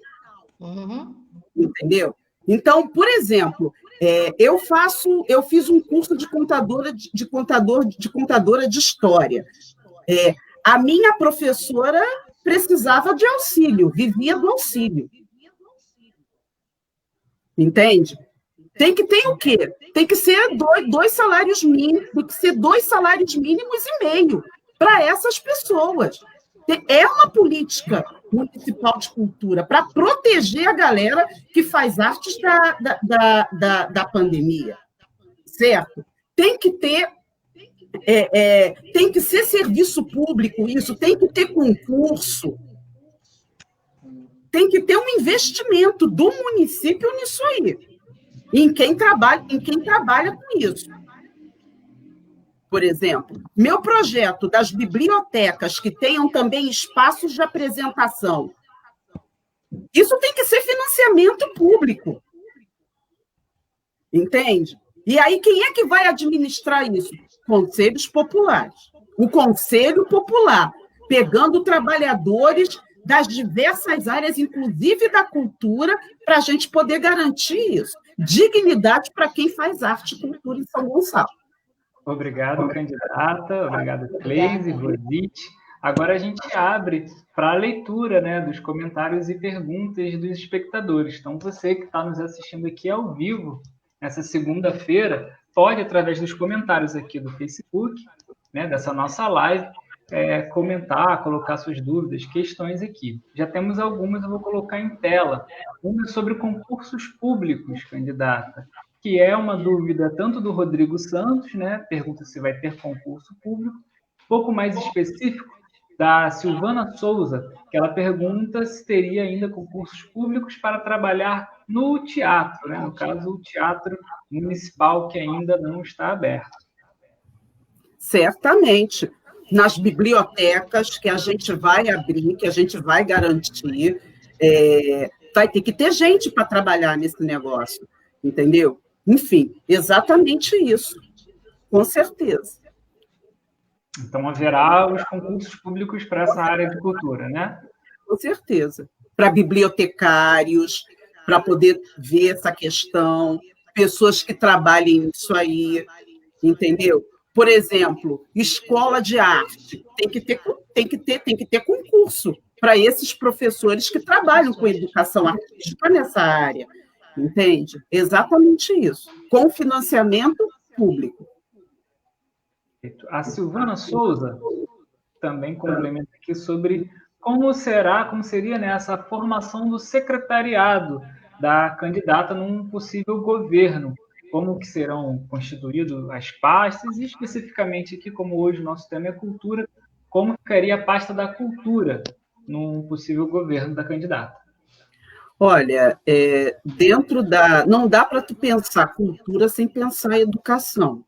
Entendeu? Então, por exemplo, eu fiz um curso de contadora de história. A minha professora precisava de auxílio, vivia do auxílio. Entende? Tem que ter o quê? Tem que ser dois salários mínimos, tem que ser 2 salários mínimos e meio para essas pessoas. É uma política municipal de cultura para proteger a galera que faz artes da pandemia, certo? Tem que ter, tem que ser serviço público isso, tem que ter concurso, tem que ter um investimento do município nisso aí. Em quem trabalha com isso. Por exemplo, meu projeto das bibliotecas que tenham também espaços de apresentação. Isso tem que ser financiamento público. Entende? E aí, quem é que vai administrar isso? Conselhos populares. O Conselho Popular, pegando trabalhadores das diversas áreas, inclusive da cultura, para a gente poder garantir isso. Dignidade para quem faz arte e cultura em São Gonçalo. Obrigado, candidata. Obrigado, Cleise, Rosite. Agora a gente abre para a leitura, né, dos comentários e perguntas dos espectadores. Então, você que está nos assistindo aqui ao vivo, nessa segunda-feira, pode, através dos comentários aqui do Facebook, né, dessa nossa live, comentar, colocar suas dúvidas, questões aqui. Já temos algumas, eu vou colocar em tela. Uma sobre concursos públicos, candidata, que é uma dúvida tanto do Rodrigo Santos, né? Pergunta se vai ter concurso público, pouco mais específico da Silvana Souza, que ela pergunta se teria ainda concursos públicos para trabalhar no teatro, né? No caso, o teatro municipal que ainda não está aberto. Certamente. Nas bibliotecas que a gente vai abrir, que a gente vai garantir, vai ter que ter gente para trabalhar nesse negócio, entendeu? Enfim, exatamente isso, com certeza. Então, haverá os concursos públicos para essa área de cultura, né? Com certeza. Para bibliotecários, para poder ver essa questão, pessoas que trabalhem nisso aí, entendeu? Por exemplo, escola de arte, tem que ter concurso para esses professores que trabalham com educação artística nessa área, entende? Exatamente isso, com financiamento público. A Silvana Souza também complementa aqui sobre como seria, né, essa formação do secretariado da candidata num possível governo, como que serão constituídas as pastas, e especificamente aqui, como hoje o nosso tema é cultura, como ficaria a pasta da cultura num possível governo da candidata. Olha, não dá para tu pensar cultura sem pensar educação.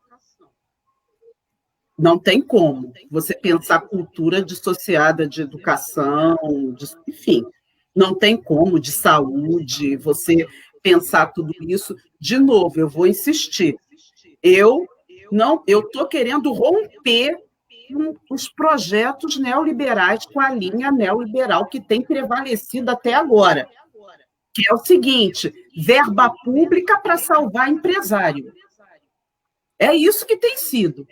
Não tem como você pensar cultura dissociada de educação, enfim, não tem como, de saúde, você pensar tudo isso. De novo, eu vou insistir. Eu estou querendo romper com os projetos neoliberais, com a linha neoliberal que tem prevalecido até agora, que é o seguinte: verba pública para salvar empresário. É isso que tem sido.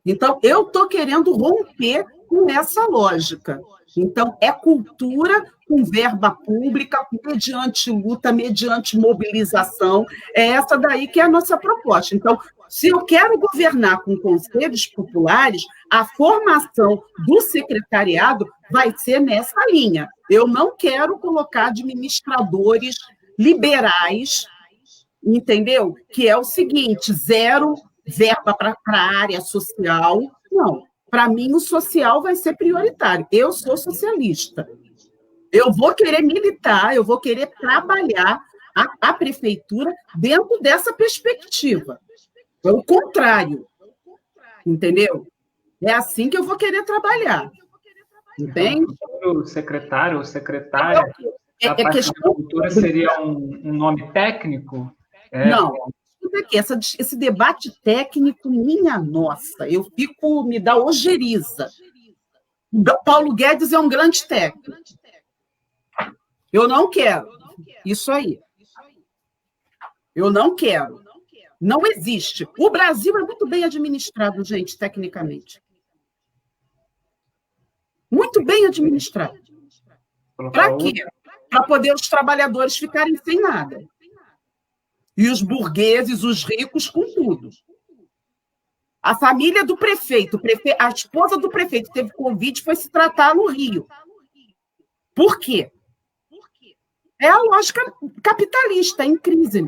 Então, eu estou querendo romper com essa lógica. Então, é cultura com verba pública, mediante luta, mediante mobilização. É essa daí que é a nossa proposta. Então, se eu quero governar com conselhos populares, a formação do secretariado vai ser nessa linha. Eu não quero colocar administradores liberais, entendeu? Que é o seguinte: zero verba para a área social. Não, para mim o social vai ser prioritário. Eu sou socialista. Eu vou querer militar, eu vou querer trabalhar a prefeitura dentro dessa perspectiva. É o contrário, entendeu? É assim que eu vou querer trabalhar. Entende? O secretário ou secretária da pasta da cultura seria um nome técnico? Não. Aqui, esse debate técnico, minha nossa, me dá ojeriza. Paulo Guedes é um grande técnico. Eu não quero isso aí. Eu não quero. Não existe. O Brasil é muito bem administrado, gente, tecnicamente. Muito bem administrado. Para quê? Para poder os trabalhadores ficarem sem nada. E os burgueses, os ricos, com tudo. A família do prefeito, a esposa do prefeito teve Covid e foi se tratar no Rio. Por quê? É a lógica capitalista, em crise.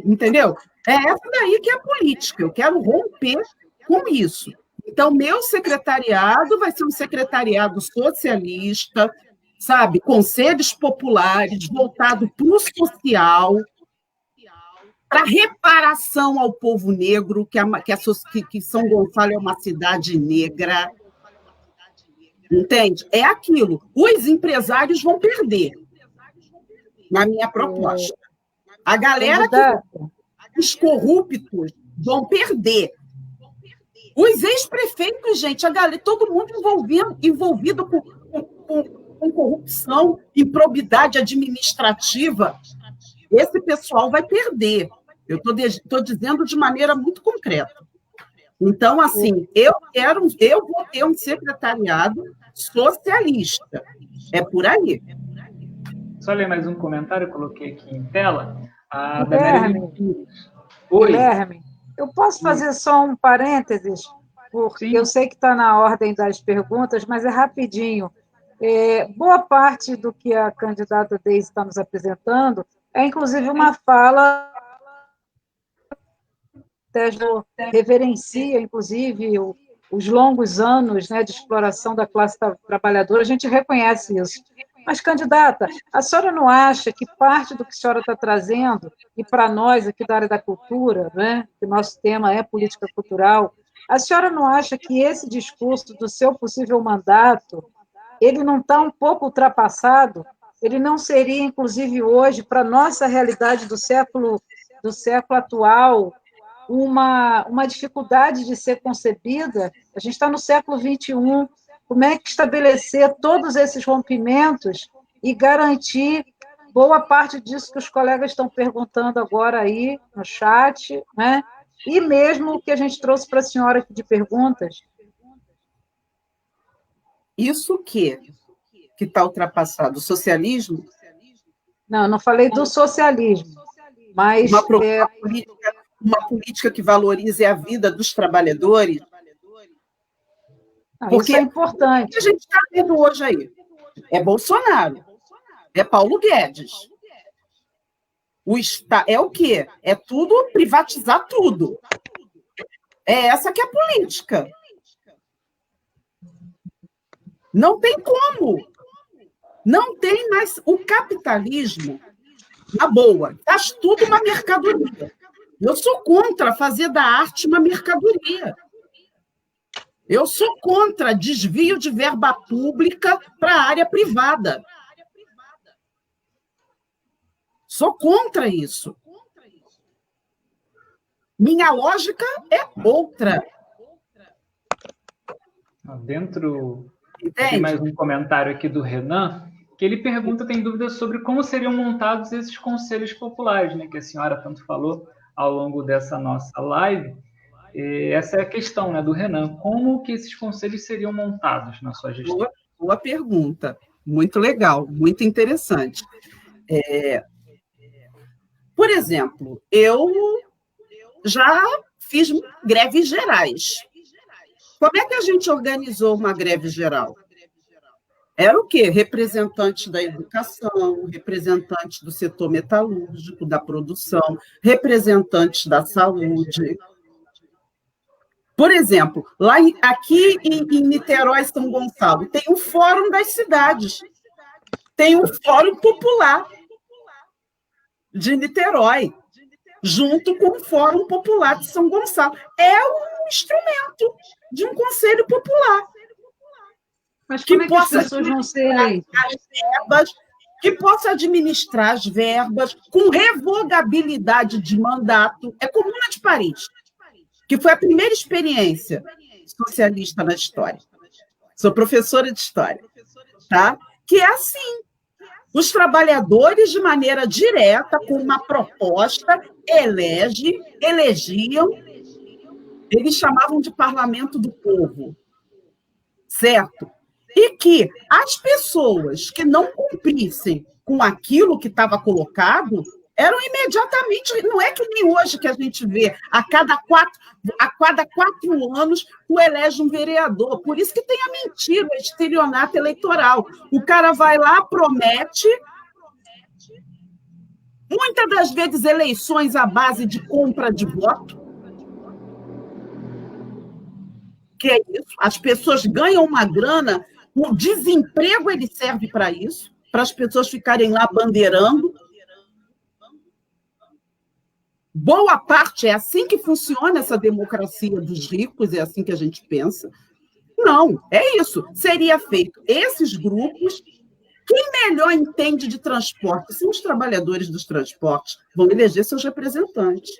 Entendeu? É essa daí que é a política. Eu quero romper com isso. Então, meu secretariado vai ser um secretariado socialista, sabe? Conselhos populares, voltado para o social, para reparação ao povo negro, que São Gonçalo é uma cidade negra. Entende? É aquilo. Os empresários vão perder, na minha proposta. A galera os corruptos vão perder. Os ex-prefeitos, gente, a galera, todo mundo envolvido com corrupção, improbidade administrativa, esse pessoal vai perder. Eu estou dizendo de maneira muito concreta. Então, assim, eu vou ter um secretariado socialista. É por aí. Só ler mais um comentário, eu coloquei aqui em tela. Guilherme, eu posso fazer só um parênteses? Porque eu sei que está na ordem das perguntas, mas é rapidinho. Boa parte do que a candidata Deise está nos apresentando é, inclusive, uma fala reverencia, inclusive, os longos anos, né, de exploração da classe trabalhadora, a gente reconhece isso. Mas, candidata, a senhora não acha que parte do que a senhora está trazendo, e para nós aqui da área da cultura, né, que o nosso tema é política cultural, a senhora não acha que esse discurso do seu possível mandato, ele não está um pouco ultrapassado? Ele não seria, inclusive hoje, para a nossa realidade do século atual, uma dificuldade de ser concebida? A gente está no século XXI. Como é que estabelecer todos esses rompimentos e garantir boa parte disso que os colegas estão perguntando agora aí no chat, né? E mesmo o que a gente trouxe para a senhora aqui de perguntas? Isso que está ultrapassado? O socialismo? Não, eu não falei do socialismo, mas... Uma política que valorize a vida dos trabalhadores? Porque isso é importante. O que a gente está vendo hoje aí é Bolsonaro, é Paulo Guedes. É o quê? É tudo privatizar tudo. É essa que é a política. Não tem como. Não tem mais. O capitalismo, na boa, faz tudo uma mercadoria. Eu sou contra fazer da arte uma mercadoria. Eu sou contra desvio de verba pública para a área privada. Sou contra isso. Minha lógica é outra. Tem mais um comentário aqui do Renan, que ele pergunta, tem dúvidas sobre como seriam montados esses conselhos populares, né, que a senhora tanto falou ao longo dessa nossa live. Essa é a questão, né, do Renan. Como que esses conselhos seriam montados na sua gestão? Boa pergunta. Muito legal, muito interessante. Por exemplo, eu já fiz greves gerais. Como é que a gente organizou uma greve geral? Era o quê? Representante da educação, representante do setor metalúrgico, da produção, representantes da saúde. Por exemplo, aqui em Niterói, São Gonçalo, tem o Fórum das Cidades, tem o Fórum Popular de Niterói, junto com o Fórum Popular de São Gonçalo. É um instrumento de um conselho popular. Mas como é que as pessoas vão ser eleitas? Que possa administrar as verbas com revogabilidade de mandato. É Comuna de Paris, que foi a primeira experiência socialista na história. Sou professora de história, tá? Que é assim. Os trabalhadores, de maneira direta, com uma proposta, elegiam, eles chamavam de parlamento do povo, certo? E que as pessoas que não cumprissem com aquilo que estava colocado eram imediatamente, não é que nem hoje que a gente vê, a cada 4 anos o elege um vereador. Por isso que tem a mentira, o estelionato eleitoral. O cara vai lá, promete, muitas das vezes eleições à base de compra de voto, que é isso, as pessoas ganham uma grana, o desemprego ele serve para isso, para as pessoas ficarem lá bandeirando. Boa parte é assim que funciona essa democracia dos ricos, é assim que a gente pensa. Não, é isso. Seria feito esses grupos. Quem melhor entende de transporte são os trabalhadores dos transportes, vão eleger seus representantes.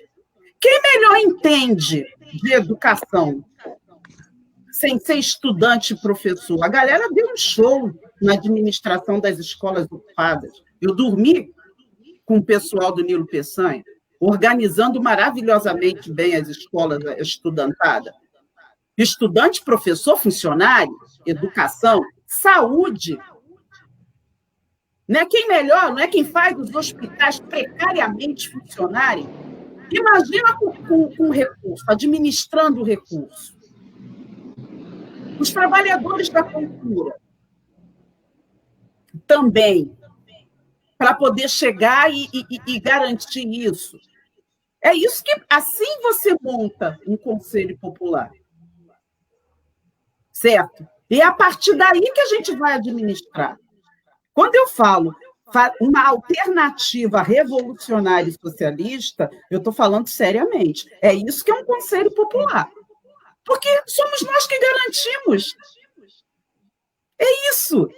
Quem melhor entende de educação, sem ser estudante e professor? A galera deu um show na administração das escolas ocupadas. Eu dormi com o pessoal do Nilo Peçanha, organizando maravilhosamente bem as escolas estudantadas. Estudante, professor, funcionário, educação, saúde. Não é quem melhor, não é quem faz os hospitais precariamente funcionarem. Imagina com o recurso, administrando o recurso. Os trabalhadores da cultura também, para poder chegar e garantir isso. É isso que, assim você monta um conselho popular. certo? E é a partir daí que a gente vai administrar. Quando eu falo uma alternativa revolucionária e socialista, eu estou falando seriamente. É isso que é um conselho popular. Porque somos nós que garantimos. É isso.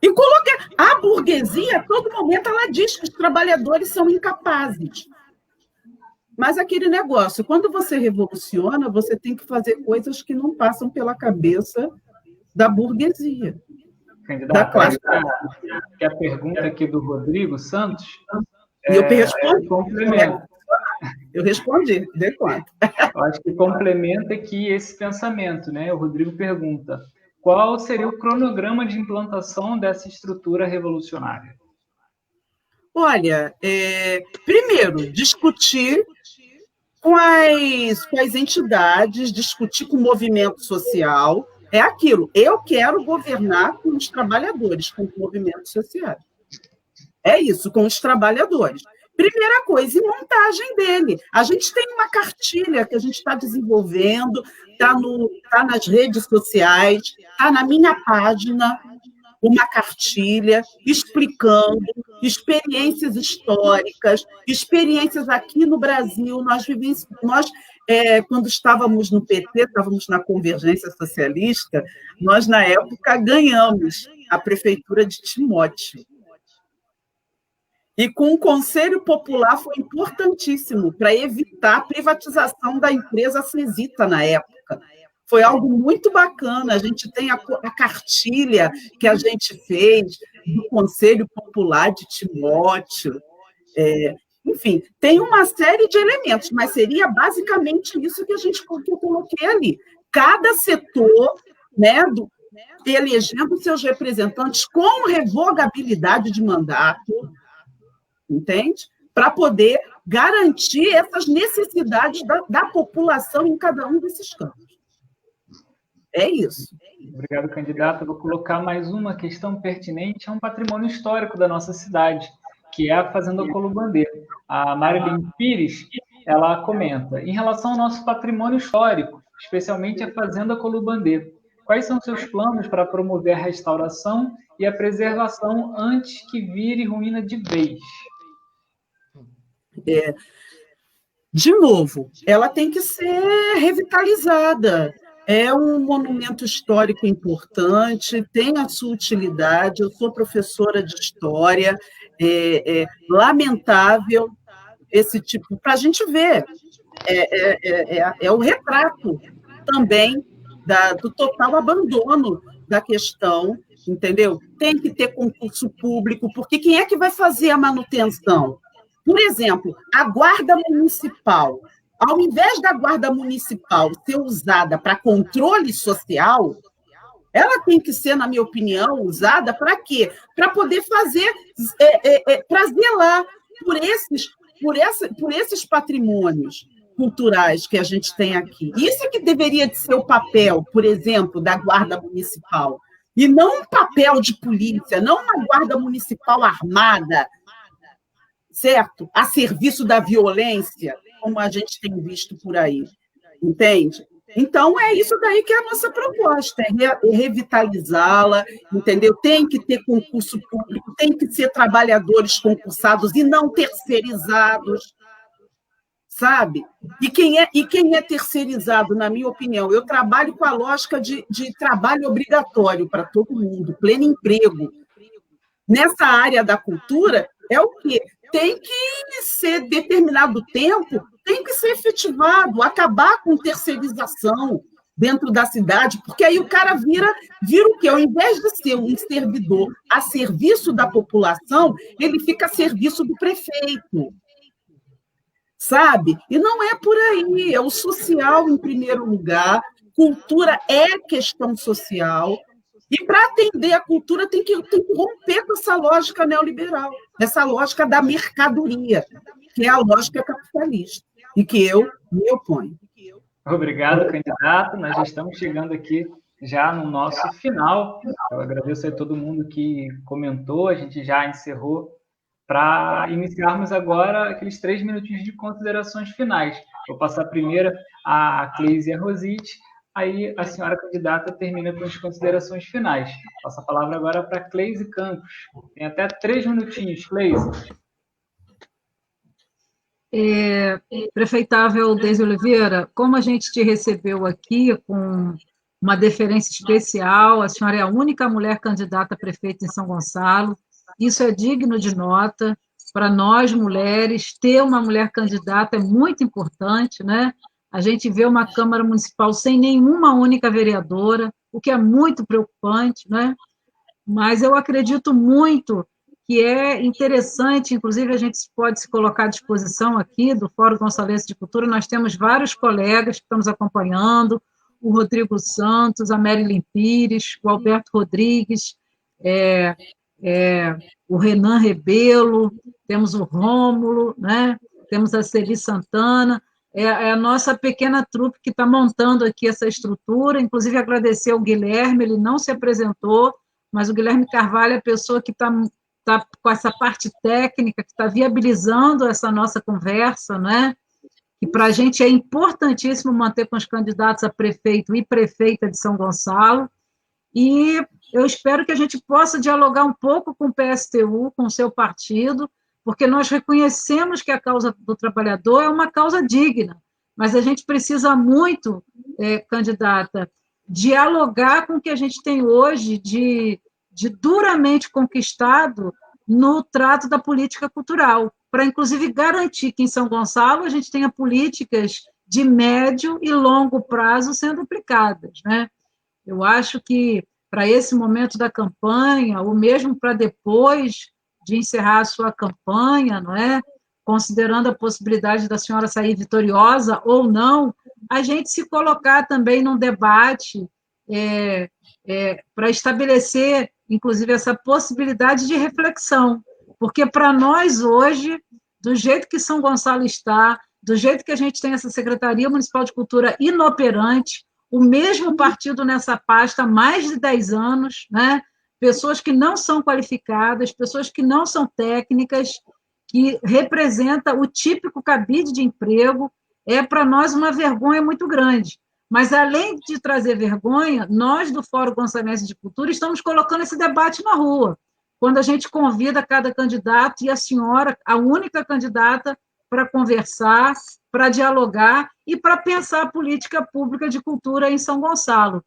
E a burguesia, a todo momento, ela diz que os trabalhadores são incapazes. Mas aquele negócio, quando você revoluciona, você tem que fazer coisas que não passam pela cabeça da burguesia. Candidato, que a pergunta aqui do Rodrigo Santos. E eu respondi. Complemento. Eu respondi, dê conta. Eu acho que complementa aqui esse pensamento, né? O Rodrigo pergunta: qual seria o cronograma de implantação dessa estrutura revolucionária? Olha, primeiro, discutir com as entidades, discutir com o movimento social. É aquilo, eu quero governar com os trabalhadores, com os movimentos sociais. É isso, com os trabalhadores. Primeira coisa, e montagem dele. A gente tem uma cartilha que a gente está desenvolvendo, está nas redes sociais, está na minha página, uma cartilha explicando experiências históricas, experiências aqui no Brasil. Nós quando estávamos no PT, estávamos na Convergência Socialista, nós, na época, ganhamos a prefeitura de Timóteo. E com o Conselho Popular foi importantíssimo para evitar a privatização da empresa Cesita na época. Foi algo muito bacana. A gente tem a cartilha que a gente fez do Conselho Popular de Timóteo. Enfim, tem uma série de elementos, mas seria basicamente isso que eu coloquei ali. Cada setor, né, elegendo seus representantes com revogabilidade de mandato, entende? Para poder garantir essas necessidades da população em cada um desses campos. É isso. Obrigado, candidato. Eu vou colocar mais uma questão pertinente a um patrimônio histórico da nossa cidade, que é a Fazenda Colubandê. A Marilyn Pires, ela comenta: em relação ao nosso patrimônio histórico, especialmente a Fazenda Colubandê, quais são seus planos para promover a restauração e a preservação antes que vire ruína de vez? De novo, ela tem que ser revitalizada. É um monumento histórico importante, tem a sua utilidade. Eu sou professora de história, é lamentável esse tipo, para a gente ver, é o retrato também do total abandono da questão, entendeu? Tem que ter concurso público, porque quem é que vai fazer a manutenção? Por exemplo, a Guarda Municipal. Ao invés da Guarda Municipal ser usada para controle social, ela tem que ser, na minha opinião, usada para quê? Para poder fazer, para zelar por esses patrimônios culturais que a gente tem aqui. Isso é que deveria de ser o papel, por exemplo, da Guarda Municipal. E não um papel de polícia, não uma Guarda Municipal armada, certo? A serviço da violência, como a gente tem visto por aí, entende? Então, é isso daí que é a nossa proposta, é revitalizá-la, entendeu? Tem que ter concurso público, tem que ser trabalhadores concursados e não terceirizados, sabe? E quem é terceirizado, na minha opinião, eu trabalho com a lógica de trabalho obrigatório para todo mundo, pleno emprego. Nessa área da cultura, é o quê? Tem que ser determinado tempo, tem que ser efetivado, acabar com terceirização dentro da cidade, porque aí o cara vira o quê? Ao invés de ser um servidor a serviço da população, ele fica a serviço do prefeito, sabe? E não é por aí, é o social em primeiro lugar, cultura é questão social, e para atender a cultura tem que romper com essa lógica neoliberal, essa lógica da mercadoria, que é a lógica capitalista, e que eu me oponho. Obrigado, candidato. Nós já estamos chegando aqui já no nosso final. Eu agradeço a todo mundo que comentou, a gente já encerrou, para iniciarmos agora aqueles 3 minutinhos de considerações finais. Vou passar primeiro a Cleise e a Rosite, aí a senhora candidata termina com as considerações finais. Passo a palavra agora para Cleise Campos. Tem até 3 minutinhos, Cleise. Prefeitável Deise Oliveira, como a gente te recebeu aqui com uma deferência especial, a senhora é a única mulher candidata a prefeita em São Gonçalo, isso é digno de nota. Para nós, mulheres, ter uma mulher candidata é muito importante, né? A gente vê uma Câmara Municipal sem nenhuma única vereadora, o que é muito preocupante, né? Mas eu acredito muito que é interessante, inclusive a gente pode se colocar à disposição aqui do Fórum Gonçalense de Cultura, nós temos vários colegas que estamos acompanhando, o Rodrigo Santos, a Marilyn Pires, o Alberto Rodrigues, é, o Renan Rebelo, temos o Rômulo, né? Temos a Celi Santana, é a nossa pequena trupe que está montando aqui essa estrutura, inclusive agradecer ao Guilherme, ele não se apresentou, mas o Guilherme Carvalho é a pessoa que está com essa parte técnica, que está viabilizando essa nossa conversa, né? E para a gente é importantíssimo manter com os candidatos a prefeito e prefeita de São Gonçalo, e eu espero que a gente possa dialogar um pouco com o PSTU, com o seu partido, porque nós reconhecemos que a causa do trabalhador é uma causa digna, mas a gente precisa muito, candidata, dialogar com o que a gente tem hoje de duramente conquistado no trato da política cultural, para, inclusive, garantir que em São Gonçalo a gente tenha políticas de médio e longo prazo sendo aplicadas, né? Eu acho que para esse momento da campanha, ou mesmo para depois de encerrar a sua campanha, não é? Considerando a possibilidade da senhora sair vitoriosa ou não, a gente se colocar também num debate para estabelecer, inclusive, essa possibilidade de reflexão, porque para nós hoje, do jeito que São Gonçalo está, do jeito que a gente tem essa Secretaria Municipal de Cultura inoperante, o mesmo partido nessa pasta há mais de 10 anos, né? Pessoas que não são qualificadas, pessoas que não são técnicas, que representa o típico cabide de emprego, é para nós uma vergonha muito grande. Mas, além de trazer vergonha, nós do Fórum Gonçalense de Cultura estamos colocando esse debate na rua, quando a gente convida cada candidato, e a senhora, a única candidata, para conversar, para dialogar e para pensar a política pública de cultura em São Gonçalo,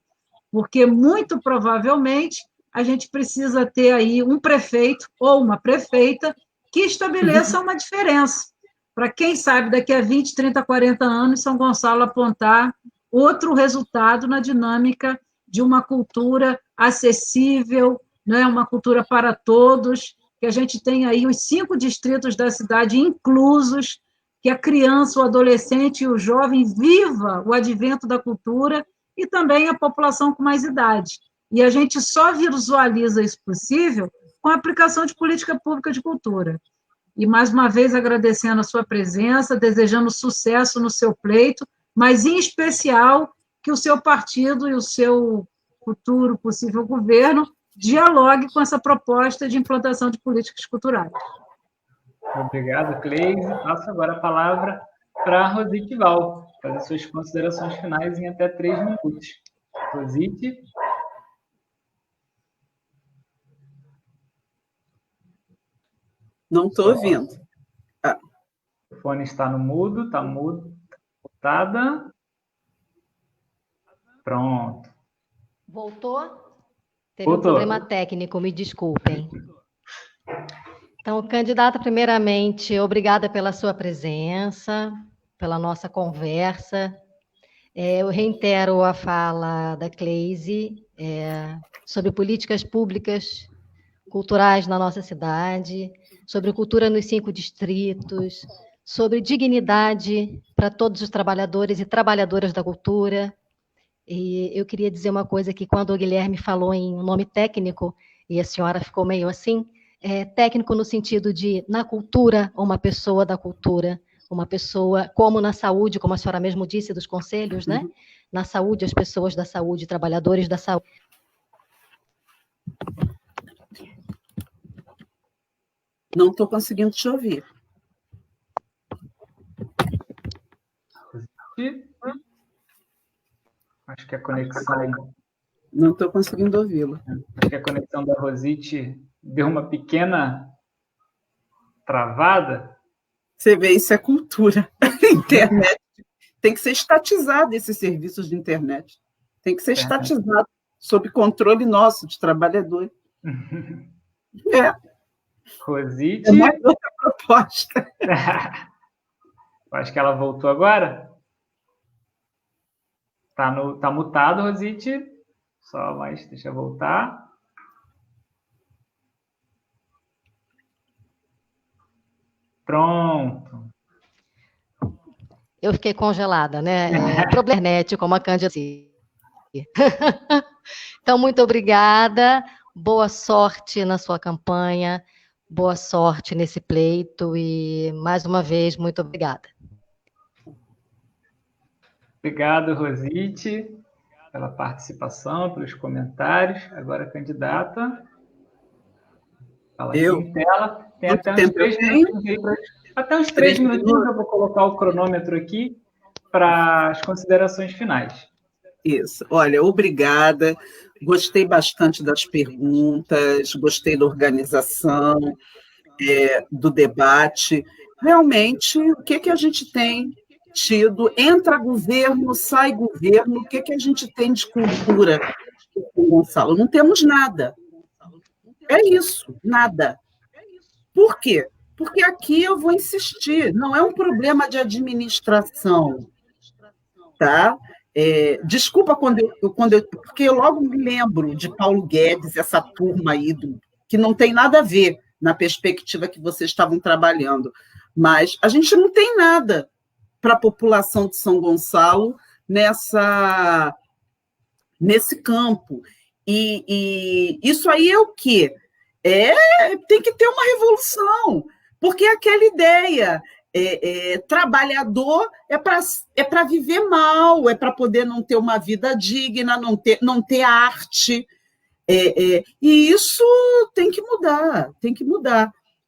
porque, muito provavelmente, a gente precisa ter aí um prefeito ou uma prefeita que estabeleça uma diferença, para quem sabe daqui a 20, 30, 40 anos, São Gonçalo apontar outro resultado na dinâmica de uma cultura acessível, né, uma cultura para todos, que a gente tem aí os 5 distritos da cidade inclusos, que a criança, o adolescente e o jovem viva o advento da cultura, e também a população com mais idade. E a gente só visualiza isso possível com a aplicação de política pública de cultura. E, mais uma vez, agradecendo a sua presença, desejando sucesso no seu pleito, mas, em especial, que o seu partido e o seu futuro possível governo dialogue com essa proposta de implantação de políticas culturais. Obrigado, Cleise. Passo agora a palavra para a Rosite Val, fazer suas considerações finais em até 3 minutos. Rosite. Não estou ouvindo. O fone está no mudo, está mutada. Pronto. Voltou? Teve Voltou. um problema técnico, me desculpem. Então, candidata, primeiramente, obrigada pela sua presença, pela nossa conversa. Eu reitero a fala da Cleise sobre políticas públicas culturais na nossa cidade, sobre cultura nos 5 distritos, sobre dignidade para todos os trabalhadores e trabalhadoras da cultura. E eu queria dizer uma coisa que quando o Guilherme falou em um nome técnico, e a senhora ficou meio assim, técnico no sentido de, na cultura, uma pessoa da cultura, uma pessoa, como na saúde, como a senhora mesmo disse, dos conselhos, né? Na saúde, as pessoas da saúde, trabalhadores da saúde. Não estou conseguindo te ouvir. Acho Acho que a conexão... Não estou conseguindo ouvi-lo. Acho que a conexão da Rosite deu uma pequena travada. Você vê, isso é cultura. Internet. Tem que ser estatizado esses serviços de internet. Tem que ser estatizado, sob controle nosso, de trabalhador. Rosite... É mais outra proposta. Acho que ela voltou agora. Tá mutado, Rosite. Só mais, deixa eu voltar. Pronto. Eu fiquei congelada, né? Problema net, como a Cândia disse. Então, muito obrigada. Boa sorte na sua campanha. Boa sorte nesse pleito. E, mais uma vez, muito obrigada. Obrigado, Rosite, pela participação, pelos comentários. Agora, a candidata. Fala aqui em tela. Tem até uns 3 minutos aí até uns 3 minutinhos eu vou colocar o cronômetro aqui para as considerações finais. Isso. Olha, obrigada. Gostei bastante das perguntas, gostei da organização, do debate. Realmente, o que a gente tem tido? Entra governo, sai governo, o que a gente tem de cultura, Gonçalo? Não temos nada. É isso, nada. Por quê? Porque aqui eu vou insistir, não é um problema de administração, tá? Desculpa porque eu logo me lembro de Paulo Guedes, essa turma aí, que não tem nada a ver na perspectiva que vocês estavam trabalhando, mas a gente não tem nada para a população de São Gonçalo nesse campo. E isso aí é o quê? Tem que ter uma revolução, porque é aquela ideia, trabalhador é para viver mal, é para poder não ter uma vida digna, não ter arte, e isso tem que mudar.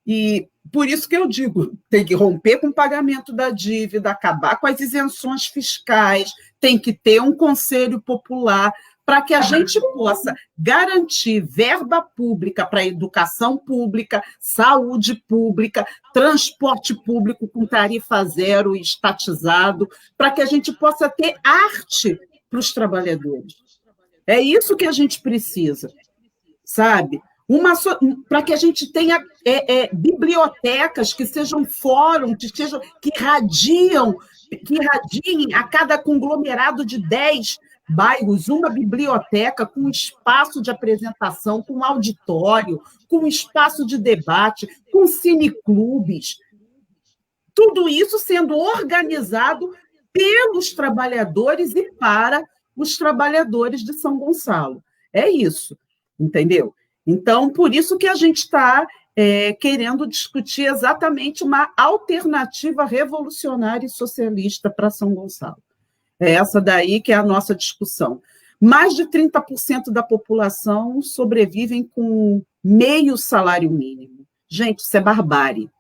E por isso que eu digo, tem que romper com o pagamento da dívida, acabar com as isenções fiscais, tem que ter um conselho popular, para que a gente possa garantir verba pública para educação pública, saúde pública, transporte público com tarifa zero e estatizado, para que a gente possa ter arte para os trabalhadores. É isso que a gente precisa, sabe? Para que a gente tenha bibliotecas que sejam fóruns, que irradiem a cada conglomerado de 10 bairros, uma biblioteca com espaço de apresentação, com auditório, com espaço de debate, com cineclubes. Tudo isso sendo organizado pelos trabalhadores e para os trabalhadores de São Gonçalo. É isso, entendeu? Então, por isso que a gente está querendo discutir exatamente uma alternativa revolucionária e socialista para São Gonçalo. É essa daí que é a nossa discussão. Mais de 30% da população sobrevivem com meio salário mínimo. Gente, isso é barbárie.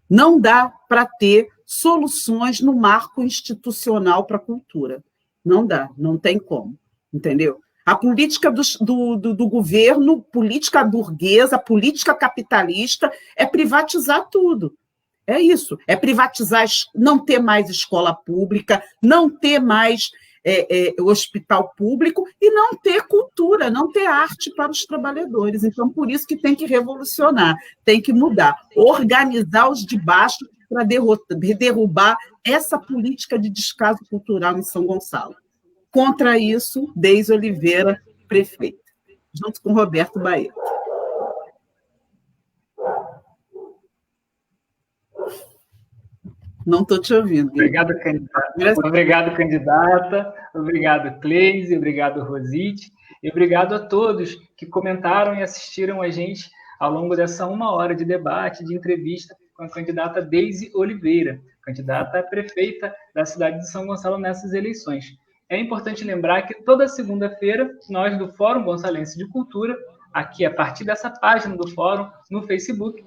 Não dá para ter soluções no marco institucional para a cultura. Não dá, não tem como, entendeu? A política do governo, política burguesa, política capitalista, é privatizar tudo. É isso, é privatizar, não ter mais escola pública, não ter mais hospital público e não ter cultura, não ter arte para os trabalhadores. Então, por isso que tem que revolucionar, tem que mudar, organizar os de baixo para derrubar essa política de descaso cultural em São Gonçalo. Contra isso, Deise Oliveira, prefeita, junto com Roberto Baeta. Não estou te ouvindo. Obrigado, candidata. Obrigado, candidata. Obrigado, Cleise. Obrigado, Rosite. E obrigado a todos que comentaram e assistiram a gente ao longo dessa 1 hora de debate, de entrevista com a candidata Deise Oliveira, candidata a prefeita da cidade de São Gonçalo nessas eleições. É importante lembrar que toda segunda-feira, nós do Fórum Gonçalense de Cultura, aqui a partir dessa página do Fórum, no Facebook,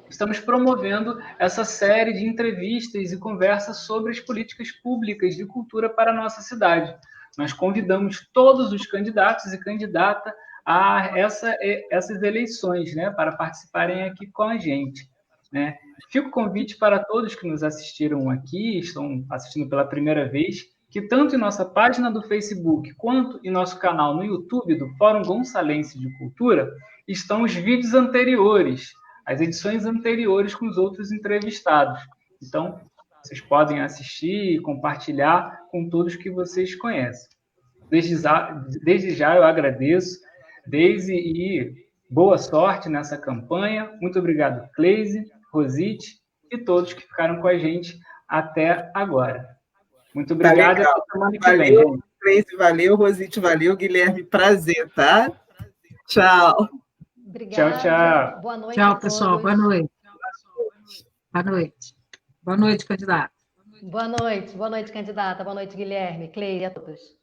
estamos promovendo essa série de entrevistas e conversas sobre as políticas públicas de cultura para a nossa cidade. nós convidamos todos os candidatos e candidatas a essas eleições, né, para participarem aqui com a gente, né? Fica o convite para todos que nos assistiram aqui, estão assistindo pela primeira vez, que tanto em nossa página do Facebook quanto em nosso canal no YouTube do Fórum Gonçalense de Cultura estão os vídeos anteriores, as edições anteriores com os outros entrevistados. Então, vocês podem assistir e compartilhar com todos que vocês conhecem. Desde já eu agradeço, Deise, e boa sorte nessa campanha. Muito obrigado, Cleise, Rosite e todos que ficaram com a gente até agora. Muito obrigado. Tá, até semana que valeu, vem. Cleise, valeu, Rosite, valeu, Guilherme, prazer, tá? Tchau. Obrigada. Tchau, tchau. Boa noite. Tchau, pessoal. Boa noite. Boa noite. Boa noite, candidato. Boa noite, candidata. Boa noite, Guilherme, Cleide, a todos.